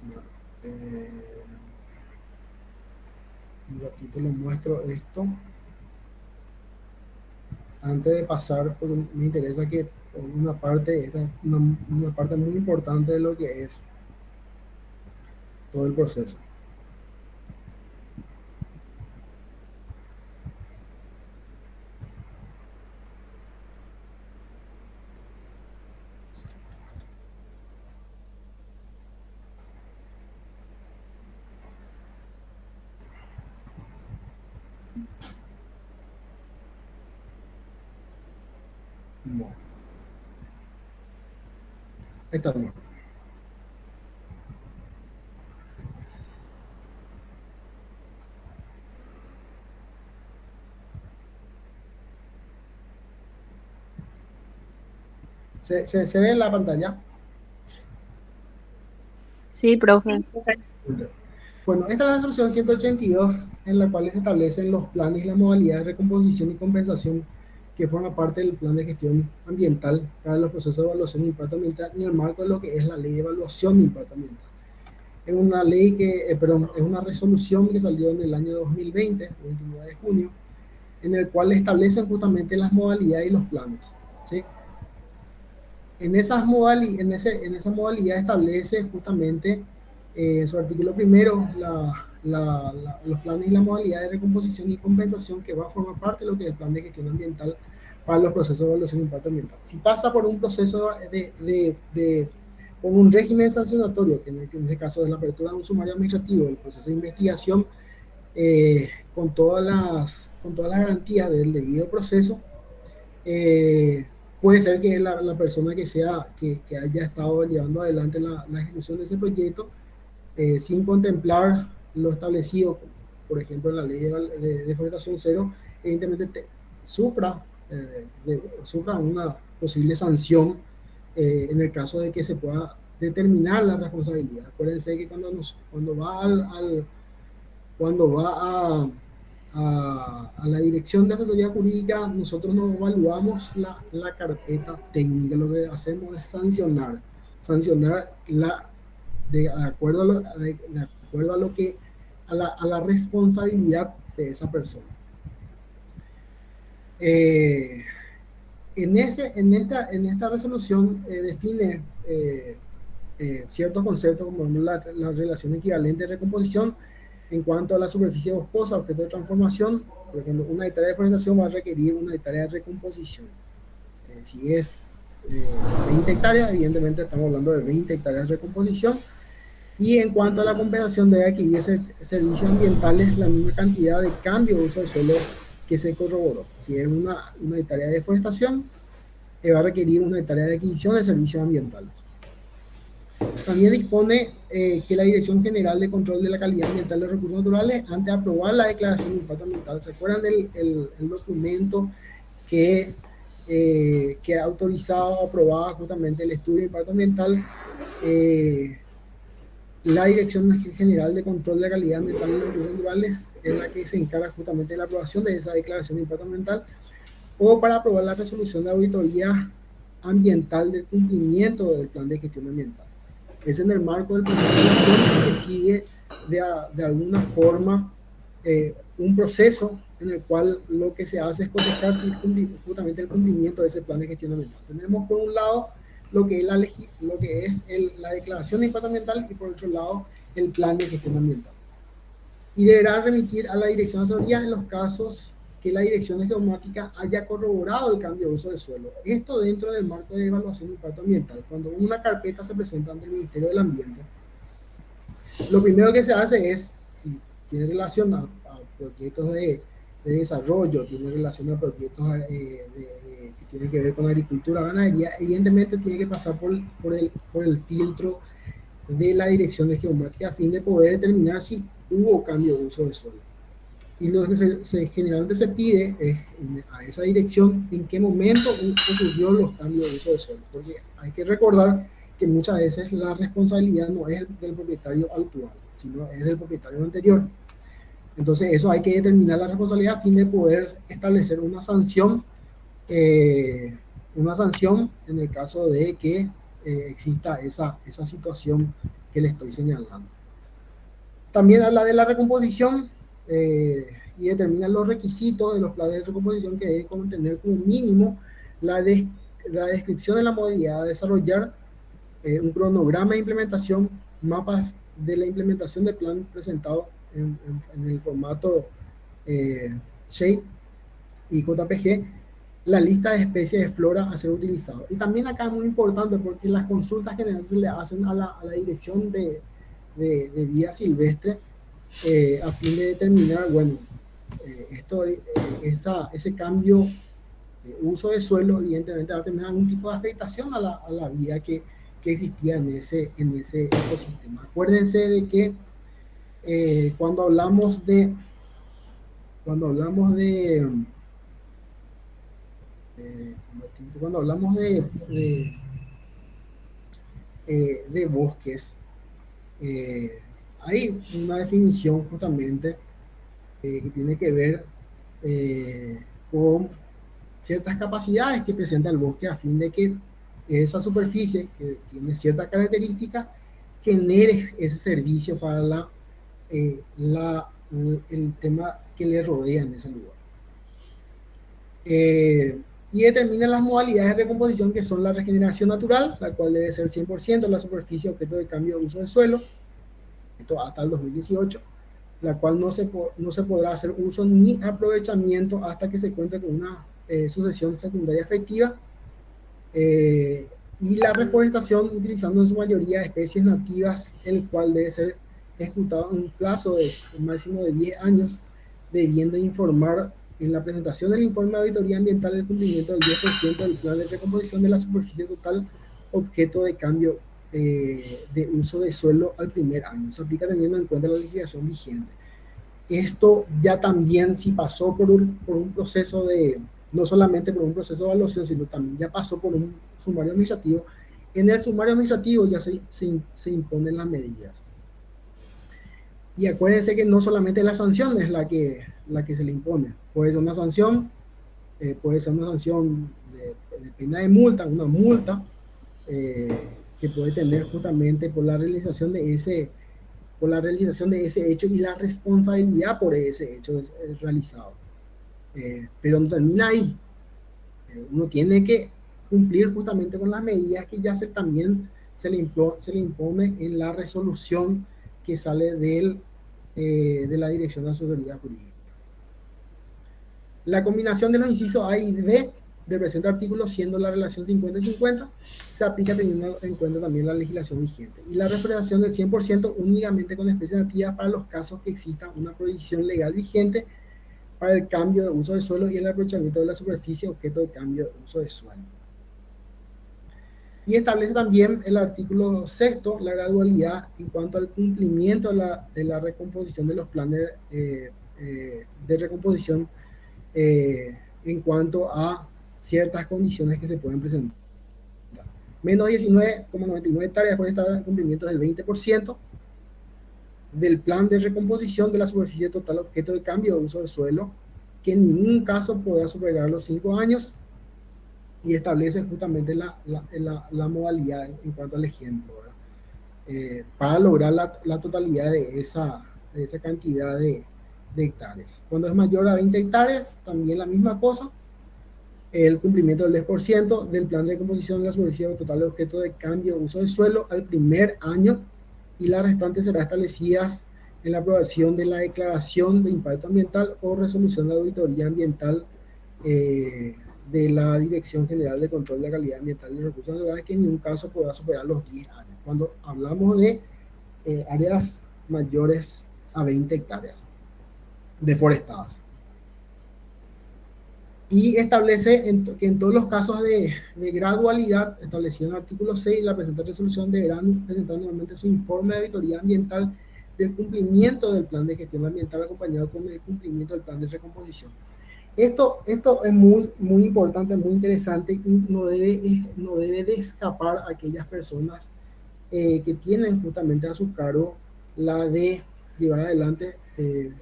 Bueno, un ratito les muestro esto. Antes de pasar, porque me interesa que una parte, esta es una parte muy importante de lo que es todo el proceso. Bueno, esta no. ¿Se ve en la pantalla? Sí, profe. Bueno, esta es la resolución 182 en la cual se establecen los planes y las modalidades de recomposición y compensación que forman parte del plan de gestión ambiental para los procesos de evaluación de impacto ambiental en el marco de lo que es la ley de evaluación de impacto ambiental. Es una ley es una resolución que salió en el año 2020, el 29 de junio, en el cual establecen justamente las modalidades y los planes, ¿sí? En esa modalidad establece justamente en su artículo primero los planes y la modalidad de recomposición y compensación que va a formar parte de lo que es el plan de gestión ambiental para los procesos de evaluación de impacto ambiental. Si pasa por un proceso por un régimen sancionatorio, que en este caso es la apertura de un sumario administrativo, el proceso de investigación, con todas las garantías del debido proceso, puede ser que la persona que haya estado llevando adelante la ejecución de ese proyecto, sin contemplar lo establecido, por ejemplo, en la ley de deforestación cero, evidentemente sufra una posible sanción en el caso de que se pueda determinar la responsabilidad. Acuérdense que cuando va a la dirección de asesoría jurídica, nosotros no evaluamos la carpeta técnica, lo que hacemos es sancionar de acuerdo a la responsabilidad de esa persona. En esta resolución define ciertos conceptos como la relación equivalente de recomposición en cuanto a la superficie boscosa, objeto de transformación. Por ejemplo, una hectárea de deforestación va a requerir una hectárea de recomposición. Si es 20 hectáreas, evidentemente estamos hablando de 20 hectáreas de recomposición. Y en cuanto a la compensación, debe adquirir servicios ambientales la misma cantidad de cambio de uso de suelo que se corroboró. Si es una hectárea de deforestación, va a requerir una hectárea de adquisición de servicios ambientales. También dispone que la Dirección General de Control de la Calidad Ambiental de los Recursos Naturales, antes de aprobar la declaración de impacto ambiental, ¿se acuerdan del documento que ha autorizado, aprobado justamente el estudio de impacto ambiental? La Dirección General de Control de la Calidad Ambiental de los Recursos Naturales es la que se encarga justamente de la aprobación de esa declaración de impacto ambiental, o para aprobar la resolución de auditoría ambiental del cumplimiento del plan de gestión ambiental. Es en el marco del proceso de evaluación que sigue de alguna forma un proceso en el cual lo que se hace es contestar justamente el cumplimiento de ese plan de gestión ambiental. Tenemos por un lado lo que es la declaración de impacto ambiental y por otro lado el plan de gestión ambiental. Y deberá remitir a la Dirección de Asesoría en los casos que la Dirección de Geomática haya corroborado el cambio de uso de suelo. Esto dentro del marco de evaluación de impacto ambiental. Cuando una carpeta se presenta ante el Ministerio del Ambiente, lo primero que se hace es, si tiene relación a proyectos de desarrollo, tiene relación a proyectos que tienen que ver con agricultura, ganadería, evidentemente tiene que pasar por el filtro de la Dirección de Geomática a fin de poder determinar si hubo cambio de uso de suelo. Y lo que generalmente se pide es a esa dirección en qué momento ocurrió los cambios de uso de suelo, porque hay que recordar que muchas veces la responsabilidad no es del propietario actual, sino es del propietario anterior. Entonces eso hay que determinar la responsabilidad a fin de poder establecer una sanción en el caso de que exista esa situación que le estoy señalando. También habla de la recomposición y determina los requisitos de los planes de recomposición que deben contener como mínimo la descripción de la modalidad a desarrollar, un cronograma de implementación, mapas de la implementación del plan presentado en el formato SHAPE y JPG, la lista de especies de flora a ser utilizado. Y también acá es muy importante porque las consultas que se le hacen a la Dirección de Vida Silvestre a fin de determinar, bueno, ese cambio de uso de suelo evidentemente va a tener algún tipo de afectación a la vida que existía en ese ecosistema. Acuérdense de que cuando hablamos de bosques, hay una definición justamente que tiene que ver con ciertas capacidades que presenta el bosque a fin de que esa superficie que tiene ciertas características genere ese servicio para el tema que le rodea en ese lugar. Y determina las modalidades de recomposición, que son la regeneración natural, la cual debe ser 100% la superficie objeto de cambio de uso de suelo, esto hasta el 2018, la cual no se podrá hacer uso ni aprovechamiento hasta que se cuente con una sucesión secundaria efectiva, y la reforestación utilizando en su mayoría especies nativas, el cual debe ser ejecutado en un plazo de máximo de 10 años, debiendo informar en la presentación del informe de auditoría ambiental el cumplimiento del 10% del plan de recomposición de la superficie total objeto de cambio de uso de suelo al primer año. Se aplica teniendo en cuenta la legislación vigente. Esto ya también, si pasó por un proceso de, no solamente por un proceso de evaluación, sino también ya pasó por un sumario administrativo, en el sumario administrativo ya se imponen las medidas. Y acuérdense que no solamente la sanción es la que se le impone, puede ser una sanción, de pena de multa, una multa, que puede tener justamente por la realización de ese hecho y la responsabilidad por ese hecho realizado. Pero no termina ahí. Uno tiene que cumplir justamente con las medidas que ya también se le impone en la resolución que sale de la Dirección de Asesoría Jurídica. La combinación de los incisos A y B del presente artículo, siendo la relación 50-50, se aplica teniendo en cuenta también la legislación vigente. Y la reforestación del 100% únicamente con especies nativas para los casos que exista una prohibición legal vigente para el cambio de uso de suelo y el aprovechamiento de la superficie objeto de cambio de uso de suelo. Y establece también el artículo 6 la gradualidad en cuanto al cumplimiento de la recomposición de los planes de recomposición en cuanto a ciertas condiciones que se pueden presentar. Menos 19,99 hectáreas forestadas en cumplimiento del 20% del plan de recomposición de la superficie total objeto de cambio de uso de suelo, que en ningún caso podrá superar los 5 años, y establece justamente la modalidad en cuanto al ejemplo, para lograr la totalidad de esa cantidad de hectáreas. Cuando es mayor a 20 hectáreas, también la misma cosa, el cumplimiento del 10% del plan de recomposición de la superficie total de objeto de cambio de uso de suelo al primer año, y las restantes serán establecidas en la aprobación de la declaración de impacto ambiental o resolución de auditoría ambiental de la Dirección General de Control de la Calidad Ambiental y de Recursos Naturales, que en ningún caso podrá superar los 10 años, cuando hablamos de áreas mayores a 20 hectáreas deforestadas. Y establece que en todos los casos de gradualidad establecido en el artículo 6, la presente resolución deberán presentar nuevamente su informe de auditoría ambiental del cumplimiento del plan de gestión ambiental acompañado con el cumplimiento del plan de recomposición. Esto es muy, muy importante, muy interesante, y no debe de escapar a aquellas personas que tienen justamente a su cargo la de llevar adelante el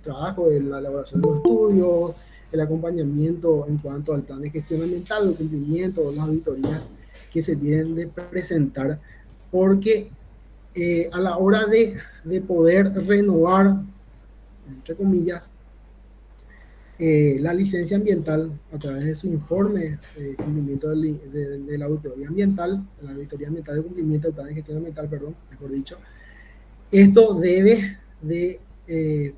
trabajo de la elaboración de los estudios, el acompañamiento en cuanto al plan de gestión ambiental, el cumplimiento, las auditorías que se tienen de presentar, porque a la hora de poder renovar, entre comillas, la licencia ambiental a través de su informe de cumplimiento de la auditoría ambiental, de cumplimiento del plan de gestión ambiental, perdón, mejor dicho, esto debe de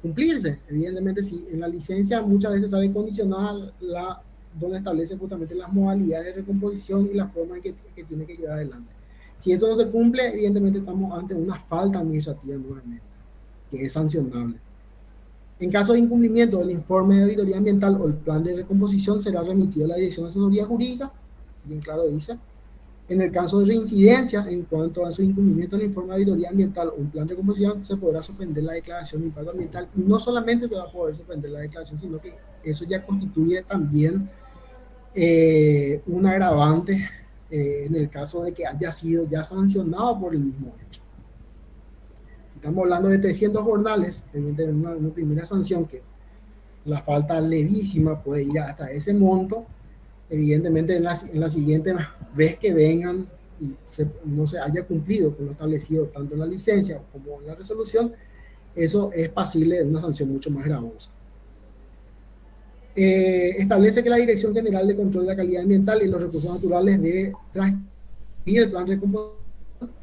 cumplirse. Evidentemente, si en la licencia muchas veces sale condicionada donde establece justamente las modalidades de recomposición y la forma en que tiene que llevar adelante. Si eso no se cumple, evidentemente estamos ante una falta administrativa nuevamente, que es sancionable. En caso de incumplimiento del informe de auditoría ambiental o el plan de recomposición, será remitido a la Dirección de Asesoría Jurídica, bien claro dice. En el caso de reincidencia, en cuanto a su incumplimiento del informe de auditoría ambiental o un plan de recomposición, se podrá suspender la declaración de impacto ambiental, y no solamente se va a poder suspender la declaración, sino que eso ya constituye también un agravante en el caso de que haya sido ya sancionado por el mismo hecho. Si estamos hablando de 300 jornales, evidentemente una primera sanción que la falta levísima puede ir hasta ese monto. Evidentemente en la siguiente vez que vengan y no se haya cumplido con lo establecido tanto en la licencia como en la resolución, eso es pasible de una sanción mucho más gravosa. Establece que la Dirección General de Control de la Calidad Ambiental y los Recursos Naturales debe transcribir el plan de recomposición,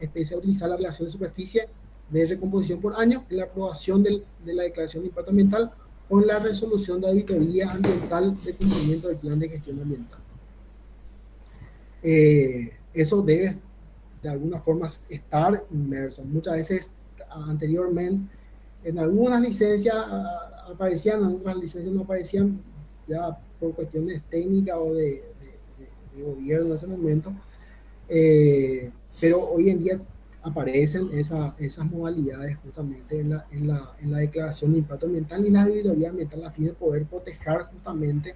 especie a utilizar la relación de superficie de recomposición por año en la aprobación de la declaración de impacto ambiental o en la resolución de auditoría ambiental de cumplimiento del plan de gestión ambiental. Eso debe de alguna forma estar inmerso. Muchas veces anteriormente en algunas licencias aparecían, en otras licencias no aparecían, ya por cuestiones técnicas o de gobierno en ese momento, pero hoy en día aparecen esas modalidades justamente en la declaración de impacto ambiental y la auditoría ambiental a fin de poder proteger justamente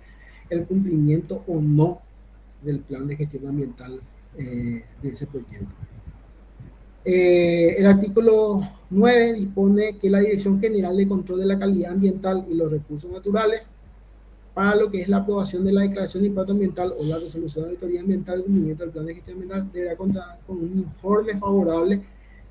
el cumplimiento o no del plan de gestión ambiental de ese proyecto. El artículo 9 dispone que la Dirección General de Control de la Calidad Ambiental y los Recursos Naturales, para lo que es la aprobación de la declaración de impacto ambiental o la resolución de auditoría ambiental, el cumplimiento del plan de gestión ambiental, deberá contar con un informe favorable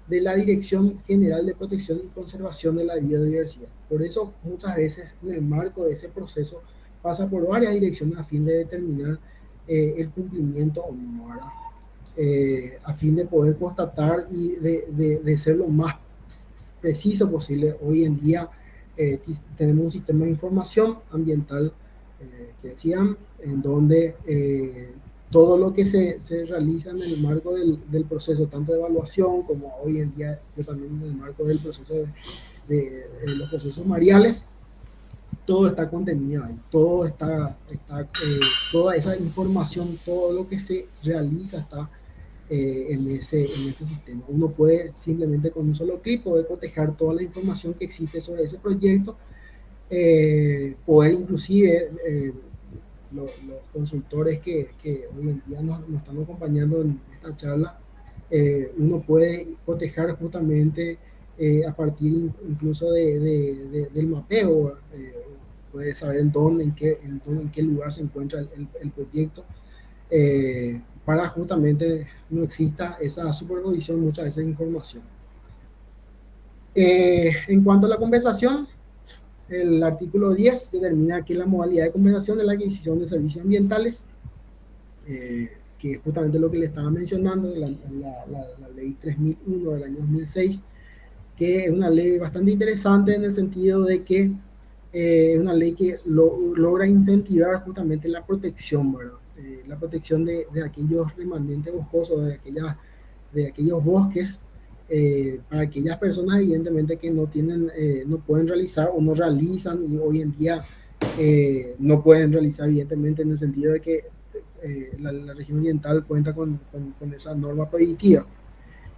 de la Dirección General de Protección y Conservación de la Biodiversidad. Por eso, muchas veces, en el marco de ese proceso, pasa por varias direcciones a fin de determinar el cumplimiento o no, ¿verdad? A fin de poder constatar y de ser lo más preciso posible. Hoy en día tenemos un sistema de información ambiental que decían, en donde todo lo que se realiza en el marco del proceso, tanto de evaluación como hoy en día yo también en el marco del proceso de los procesos mariales, todo está contenido ahí, todo toda esa información, todo lo que se realiza está en ese sistema. Uno puede simplemente con un solo clic poder cotejar toda la información que existe sobre ese proyecto, poder inclusive los consultores que hoy en día nos están acompañando en esta charla, uno puede cotejar justamente a partir incluso del mapeo, puede saber en dónde, en qué lugar se encuentra el proyecto, para justamente no exista esa superposición muchas veces de información. En cuanto a la compensación, el artículo 10 determina que la modalidad de compensación es la adquisición de servicios ambientales, que es justamente lo que le estaba mencionando, la ley 3001 del año 2006, que es una ley bastante interesante en el sentido de que es una ley que logra incentivar justamente la protección, ¿verdad? La protección de aquellos remanentes boscosos, de aquellos bosques, para aquellas personas evidentemente que no pueden realizar o no realizan, y hoy en día no pueden realizar evidentemente en el sentido de que la región oriental cuenta con esa norma prohibitiva.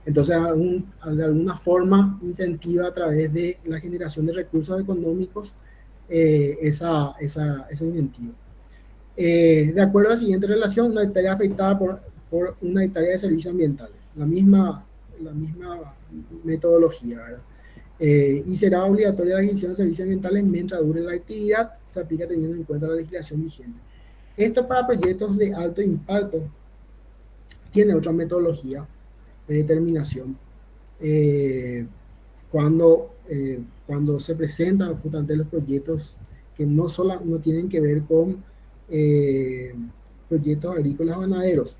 Entonces, de alguna forma incentiva a través de la generación de recursos económicos ese incentivo. De acuerdo a la siguiente relación, una hectárea afectada por una hectárea de servicios ambientales. La misma metodología, ¿verdad? Y será obligatoria la adquisición de servicios ambientales mientras dure la actividad, se aplica teniendo en cuenta la legislación vigente. Esto para proyectos de alto impacto tiene otra metodología de determinación. Cuando se presentan justamente los proyectos que no tienen que ver con proyectos agrícolas o ganaderos,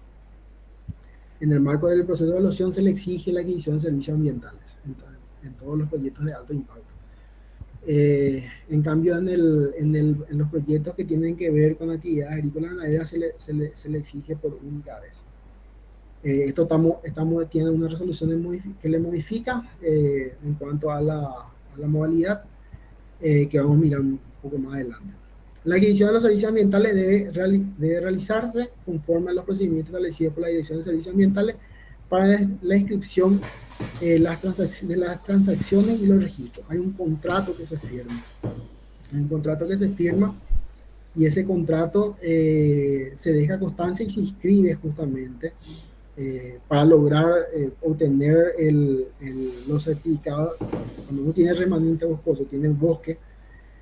en el marco del proceso de evaluación se le exige la adquisición de servicios ambientales en todos los proyectos de alto impacto. En cambio, en los proyectos que tienen que ver con actividades agrícolas y ganaderas se le exige por única vez. Esto tiene una resolución que le modifica en cuanto a la modalidad, que vamos a mirar un poco más adelante. La adquisición de los servicios ambientales debe realizarse conforme a los procedimientos establecidos por la Dirección de Servicios Ambientales para la inscripción de las transacciones y los registros. Hay un contrato que se firma. Y ese contrato se deja constancia y se inscribe justamente para lograr obtener los certificados. Cuando uno tiene remanente boscoso, tiene bosque,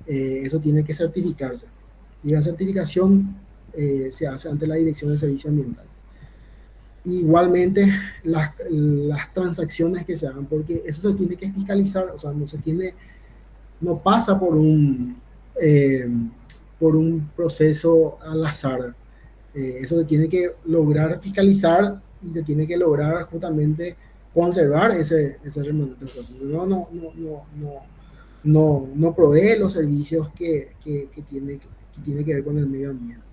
eso tiene que certificarse. Y la certificación se hace ante la Dirección de Servicios Ambientales. Igualmente, las transacciones que se hagan, porque eso se tiene que fiscalizar, o sea, no pasa por un proceso al azar. Eso se tiene que lograr fiscalizar y se tiene que lograr justamente conservar ese remanente de cosas. No provee los servicios que tiene que ver con el medio ambiente.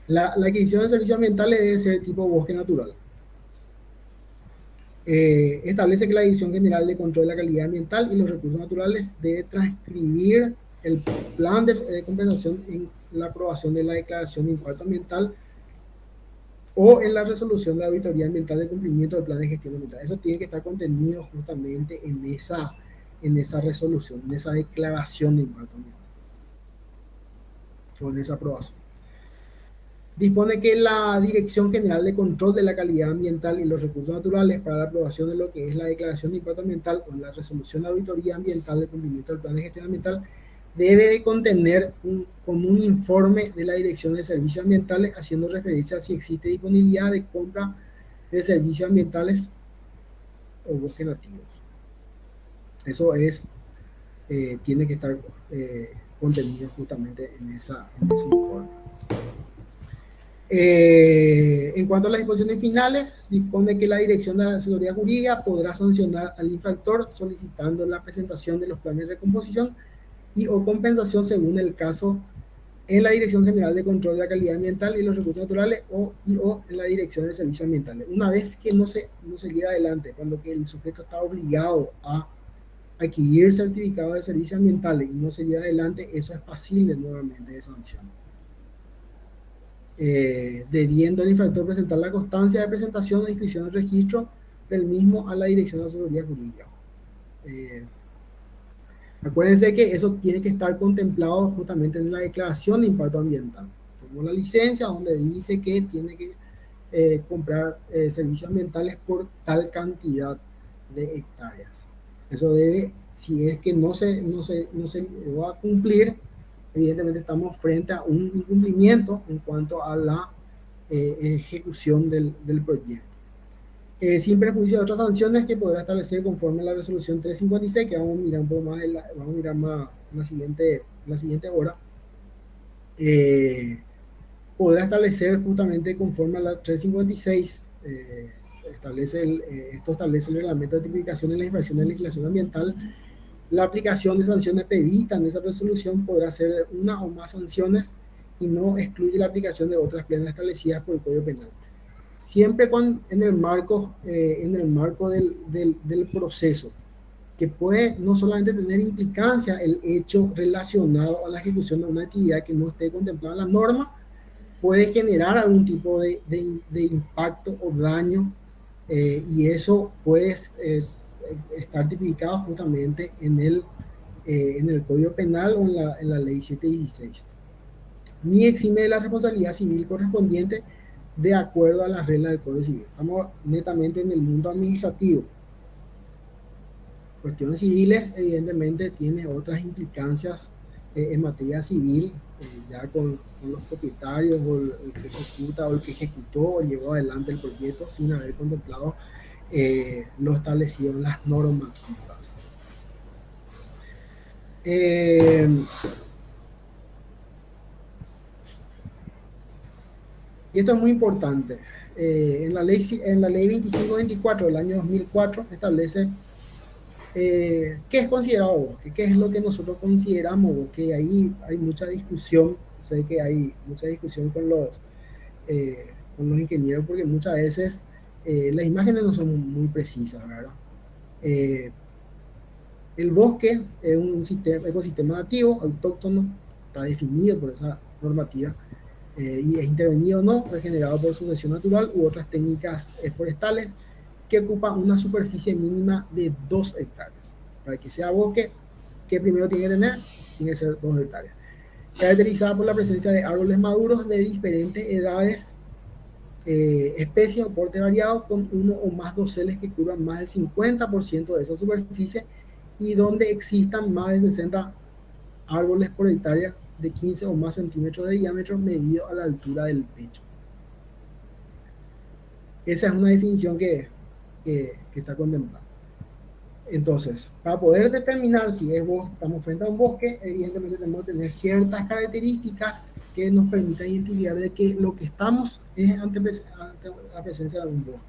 La adquisición de servicios ambientales debe ser tipo bosque natural. Establece que la Dirección General de Control de la Calidad Ambiental y los Recursos Naturales debe transcribir el plan de compensación en la aprobación de la declaración de impacto ambiental o en la resolución de auditoría ambiental de cumplimiento del plan de gestión ambiental. Eso tiene que estar contenido justamente en esa resolución, en esa declaración de impacto ambiental o en esa aprobación. Dispone que la Dirección General de Control de la Calidad Ambiental y los Recursos Naturales, para la aprobación de lo que es la declaración de impacto ambiental o la resolución de auditoría ambiental de cumplimiento del plan de gestión ambiental, debe de contener con un informe de la Dirección de Servicios Ambientales haciendo referencia a si existe disponibilidad de compra de servicios ambientales o bosques nativos. Eso tiene que estar contenido justamente en ese informe. En cuanto a las disposiciones finales, dispone que la Dirección de Asesoría Jurídica podrá sancionar al infractor solicitando la presentación de los planes de recomposición y o compensación según el caso en la Dirección General de Control de la Calidad Ambiental y los Recursos Naturales o en la Dirección de Servicios Ambientales. Una vez que no se lleva adelante, cuando que el sujeto está obligado a adquirir certificados de servicios ambientales y no se lleva adelante, eso es pasible nuevamente de sanción. Debiendo el infractor presentar la constancia de presentación o inscripción del registro del mismo a la Dirección de Asesoría Jurídica. Acuérdense que eso tiene que estar contemplado justamente en la declaración de impacto ambiental. Tenemos la licencia donde dice que tiene que comprar servicios ambientales por tal cantidad de hectáreas. Eso debe, si es que no se va a cumplir, evidentemente estamos frente a un incumplimiento en cuanto a la ejecución del proyecto. Sin perjuicio de otras sanciones que podrá establecer conforme a la resolución 356, que vamos a mirar un poco más, vamos a mirar más en la siguiente hora, podrá establecer justamente conforme a la 356, esto establece el reglamento de tipificación de la infracción de legislación ambiental. La aplicación de sanciones previstas en esa resolución podrá ser una o más sanciones y no excluye la aplicación de otras penas establecidas por el Código Penal. Siempre en el marco del proceso, que puede no solamente tener implicancia el hecho relacionado a la ejecución de una actividad que no esté contemplada en la norma, puede generar algún tipo de impacto o daño, y eso puede estar tipificado justamente en el Código Penal o en la Ley 716. Ni exime de la responsabilidad civil correspondiente de acuerdo a las reglas del Código Civil. Estamos netamente en el mundo administrativo. Cuestiones civiles, evidentemente, tiene otras implicancias en materia civil, ya con los propietarios o el que ejecuta o el que ejecutó o llevó adelante el proyecto sin haber contemplado lo establecido en las normativas. Y esto es muy importante. En la ley 2524 del año 2004 establece qué es considerado bosque, qué es lo que nosotros consideramos bosque. Ahí hay mucha discusión, sé que hay mucha discusión con los ingenieros, porque muchas veces las imágenes no son muy precisas, ¿verdad? El bosque es un ecosistema nativo, autóctono, está definido por esa normativa, y es intervenido o no, regenerado por sucesión natural u otras técnicas forestales, que ocupa una superficie mínima de 2 hectáreas. Para que sea bosque, ¿qué primero tiene que tener? Tiene que ser 2 hectáreas. Caracterizada por la presencia de árboles maduros de diferentes edades, especies o porte variado, con uno o más doseles que cubran más del 50% de esa superficie y donde existan más de 60 árboles por hectárea de 15 o más centímetros de diámetro medido a la altura del pecho. Esa es una definición que está contemplada. Entonces, para poder determinar si estamos frente a un bosque, evidentemente tenemos que tener ciertas características que nos permitan identificar de que lo que estamos es ante la presencia de un bosque.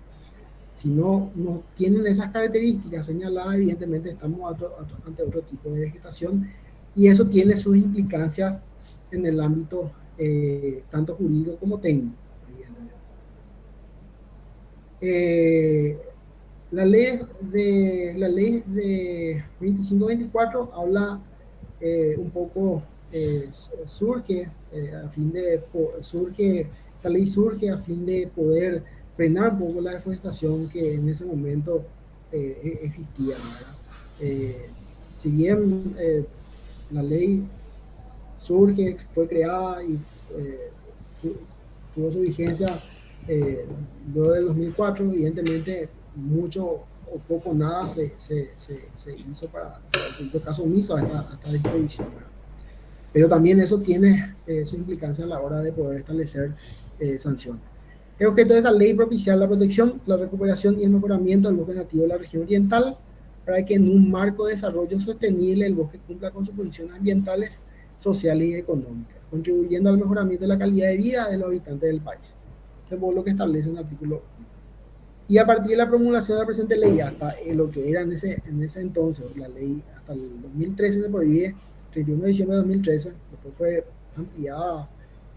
Si no tienen esas características señaladas, evidentemente estamos ante otro tipo de vegetación y eso tiene sus implicancias en el ámbito tanto jurídico como técnico, evidentemente. La ley de 2524 habla un poco, surge a fin de, esta ley surge a fin de poder frenar un poco la deforestación que en ese momento existía, ¿verdad? Eh, si bien la ley surge, fue creada y su, tuvo su vigencia luego del 2004, evidentemente mucho o poco nada se hizo se hizo caso omiso a esta disposición, ¿verdad? Pero también eso tiene su implicancia a la hora de poder establecer sanciones. El objeto de esta ley es propiciar la protección, la recuperación y el mejoramiento del bosque nativo de la región oriental para que en un marco de desarrollo sostenible el bosque cumpla con sus funciones ambientales, sociales y económicas, contribuyendo al mejoramiento de la calidad de vida de los habitantes del país. Esto es lo que establece en el artículo 1. Y a partir de la promulgación de la presente ley, hasta lo que era en ese entonces, la ley hasta el 2013 se prohíbe, 31 de diciembre de 2013, después fue ampliada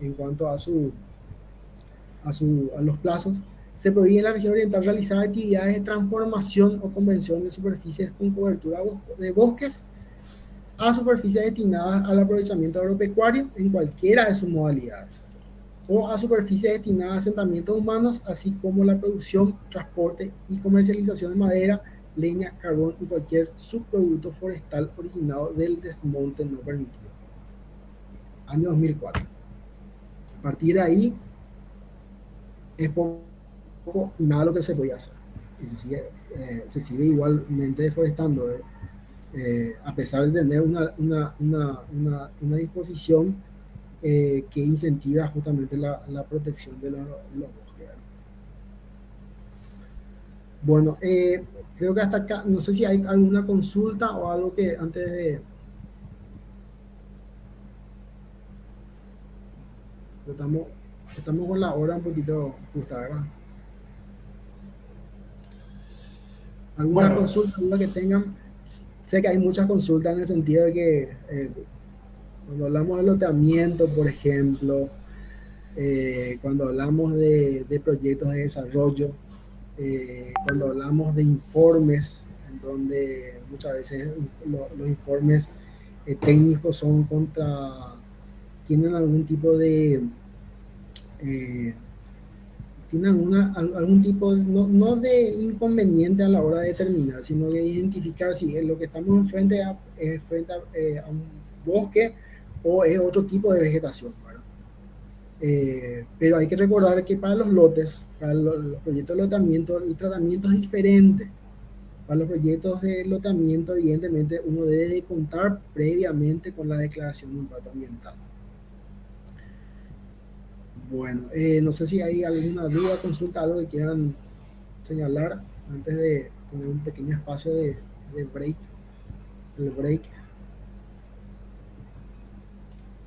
en cuanto a los plazos, se prohíbe en la región oriental realizar actividades de transformación o conversión de superficies con cobertura de bosques a superficies destinadas al aprovechamiento agropecuario en cualquiera de sus modalidades, o a superficies destinadas a asentamientos humanos, así como la producción, transporte y comercialización de madera, leña, carbón y cualquier subproducto forestal originado del desmonte no permitido. Año 2004. A partir de ahí, es poco y nada lo que se podía hacer. Y se sigue igualmente deforestando, a pesar de tener una disposición que incentiva justamente la protección de los bosques. Bueno, creo que hasta acá, no sé si hay alguna consulta o algo que antes de... Estamos con la hora un poquito justa, ¿verdad? ¿Alguna consulta, duda que tengan? Sé que hay muchas consultas en el sentido de que cuando hablamos de loteamiento, por ejemplo, cuando hablamos de proyectos de desarrollo, cuando hablamos de informes, en donde muchas veces los informes técnicos tienen algún tipo de... tienen algún tipo, no de inconveniente a la hora de determinar, sino de identificar si lo que estamos enfrente es frente a un bosque o es otro tipo de vegetación, ¿verdad? Pero hay que recordar que para los lotes, para los proyectos de lotamiento, el tratamiento es diferente. Para los proyectos de lotamiento, evidentemente, uno debe de contar previamente con la declaración de impacto ambiental. Bueno, no sé si hay alguna duda, consulta, algo que quieran señalar antes de tener un pequeño espacio de break. El break.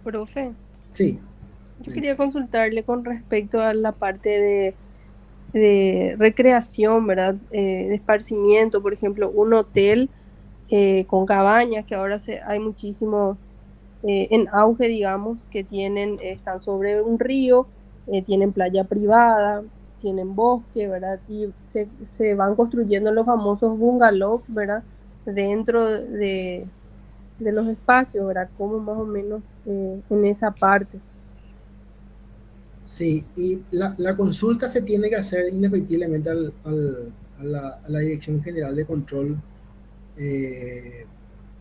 Profe, Sí. yo quería consultarle con respecto a la parte de recreación, ¿verdad? De esparcimiento, por ejemplo, un hotel con cabañas, que ahora hay muchísimo en auge, digamos, que están sobre un río, tienen playa privada, tienen bosque, ¿verdad? Y se van construyendo los famosos bungalows, ¿verdad? Dentro de los espacios, ¿verdad? Como más o menos en esa parte. Sí, y la consulta se tiene que hacer indefectiblemente a la Dirección General de Control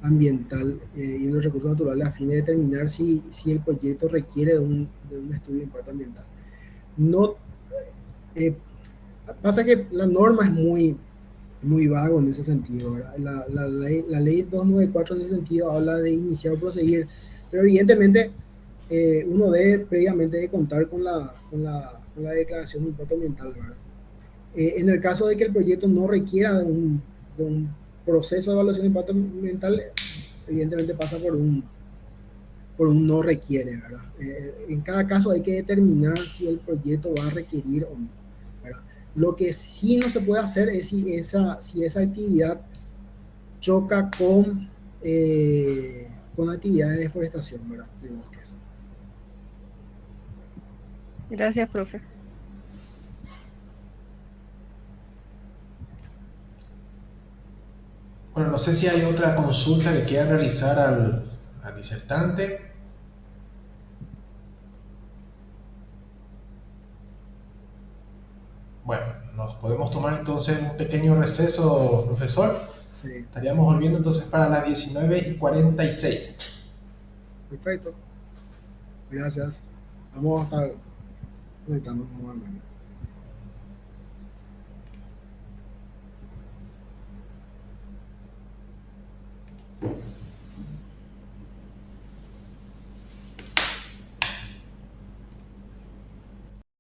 Ambiental y los recursos naturales a fin de determinar si el proyecto requiere de un estudio de impacto ambiental. No, pasa que la norma es muy vago en ese sentido, ¿verdad? La ley 294 en ese sentido habla de iniciar o proseguir, pero evidentemente uno debe previamente de contar con la declaración de impacto ambiental, ¿verdad? En el caso de que el proyecto no requiera de un proceso de evaluación de impacto ambiental, evidentemente pasa por un no requiere, ¿verdad? En cada caso hay que determinar si el proyecto va a requerir o no, ¿verdad? Lo que sí no se puede hacer es si esa actividad choca con actividades de deforestación, ¿verdad? De bosques. Gracias, profe. Bueno, no sé si hay otra consulta que quiera realizar al disertante. Bueno, nos podemos tomar entonces un pequeño receso, profesor. Sí, Estaríamos volviendo entonces para las 19:46. perfecto. Gracias. Vamos a estar conectando nuevamente.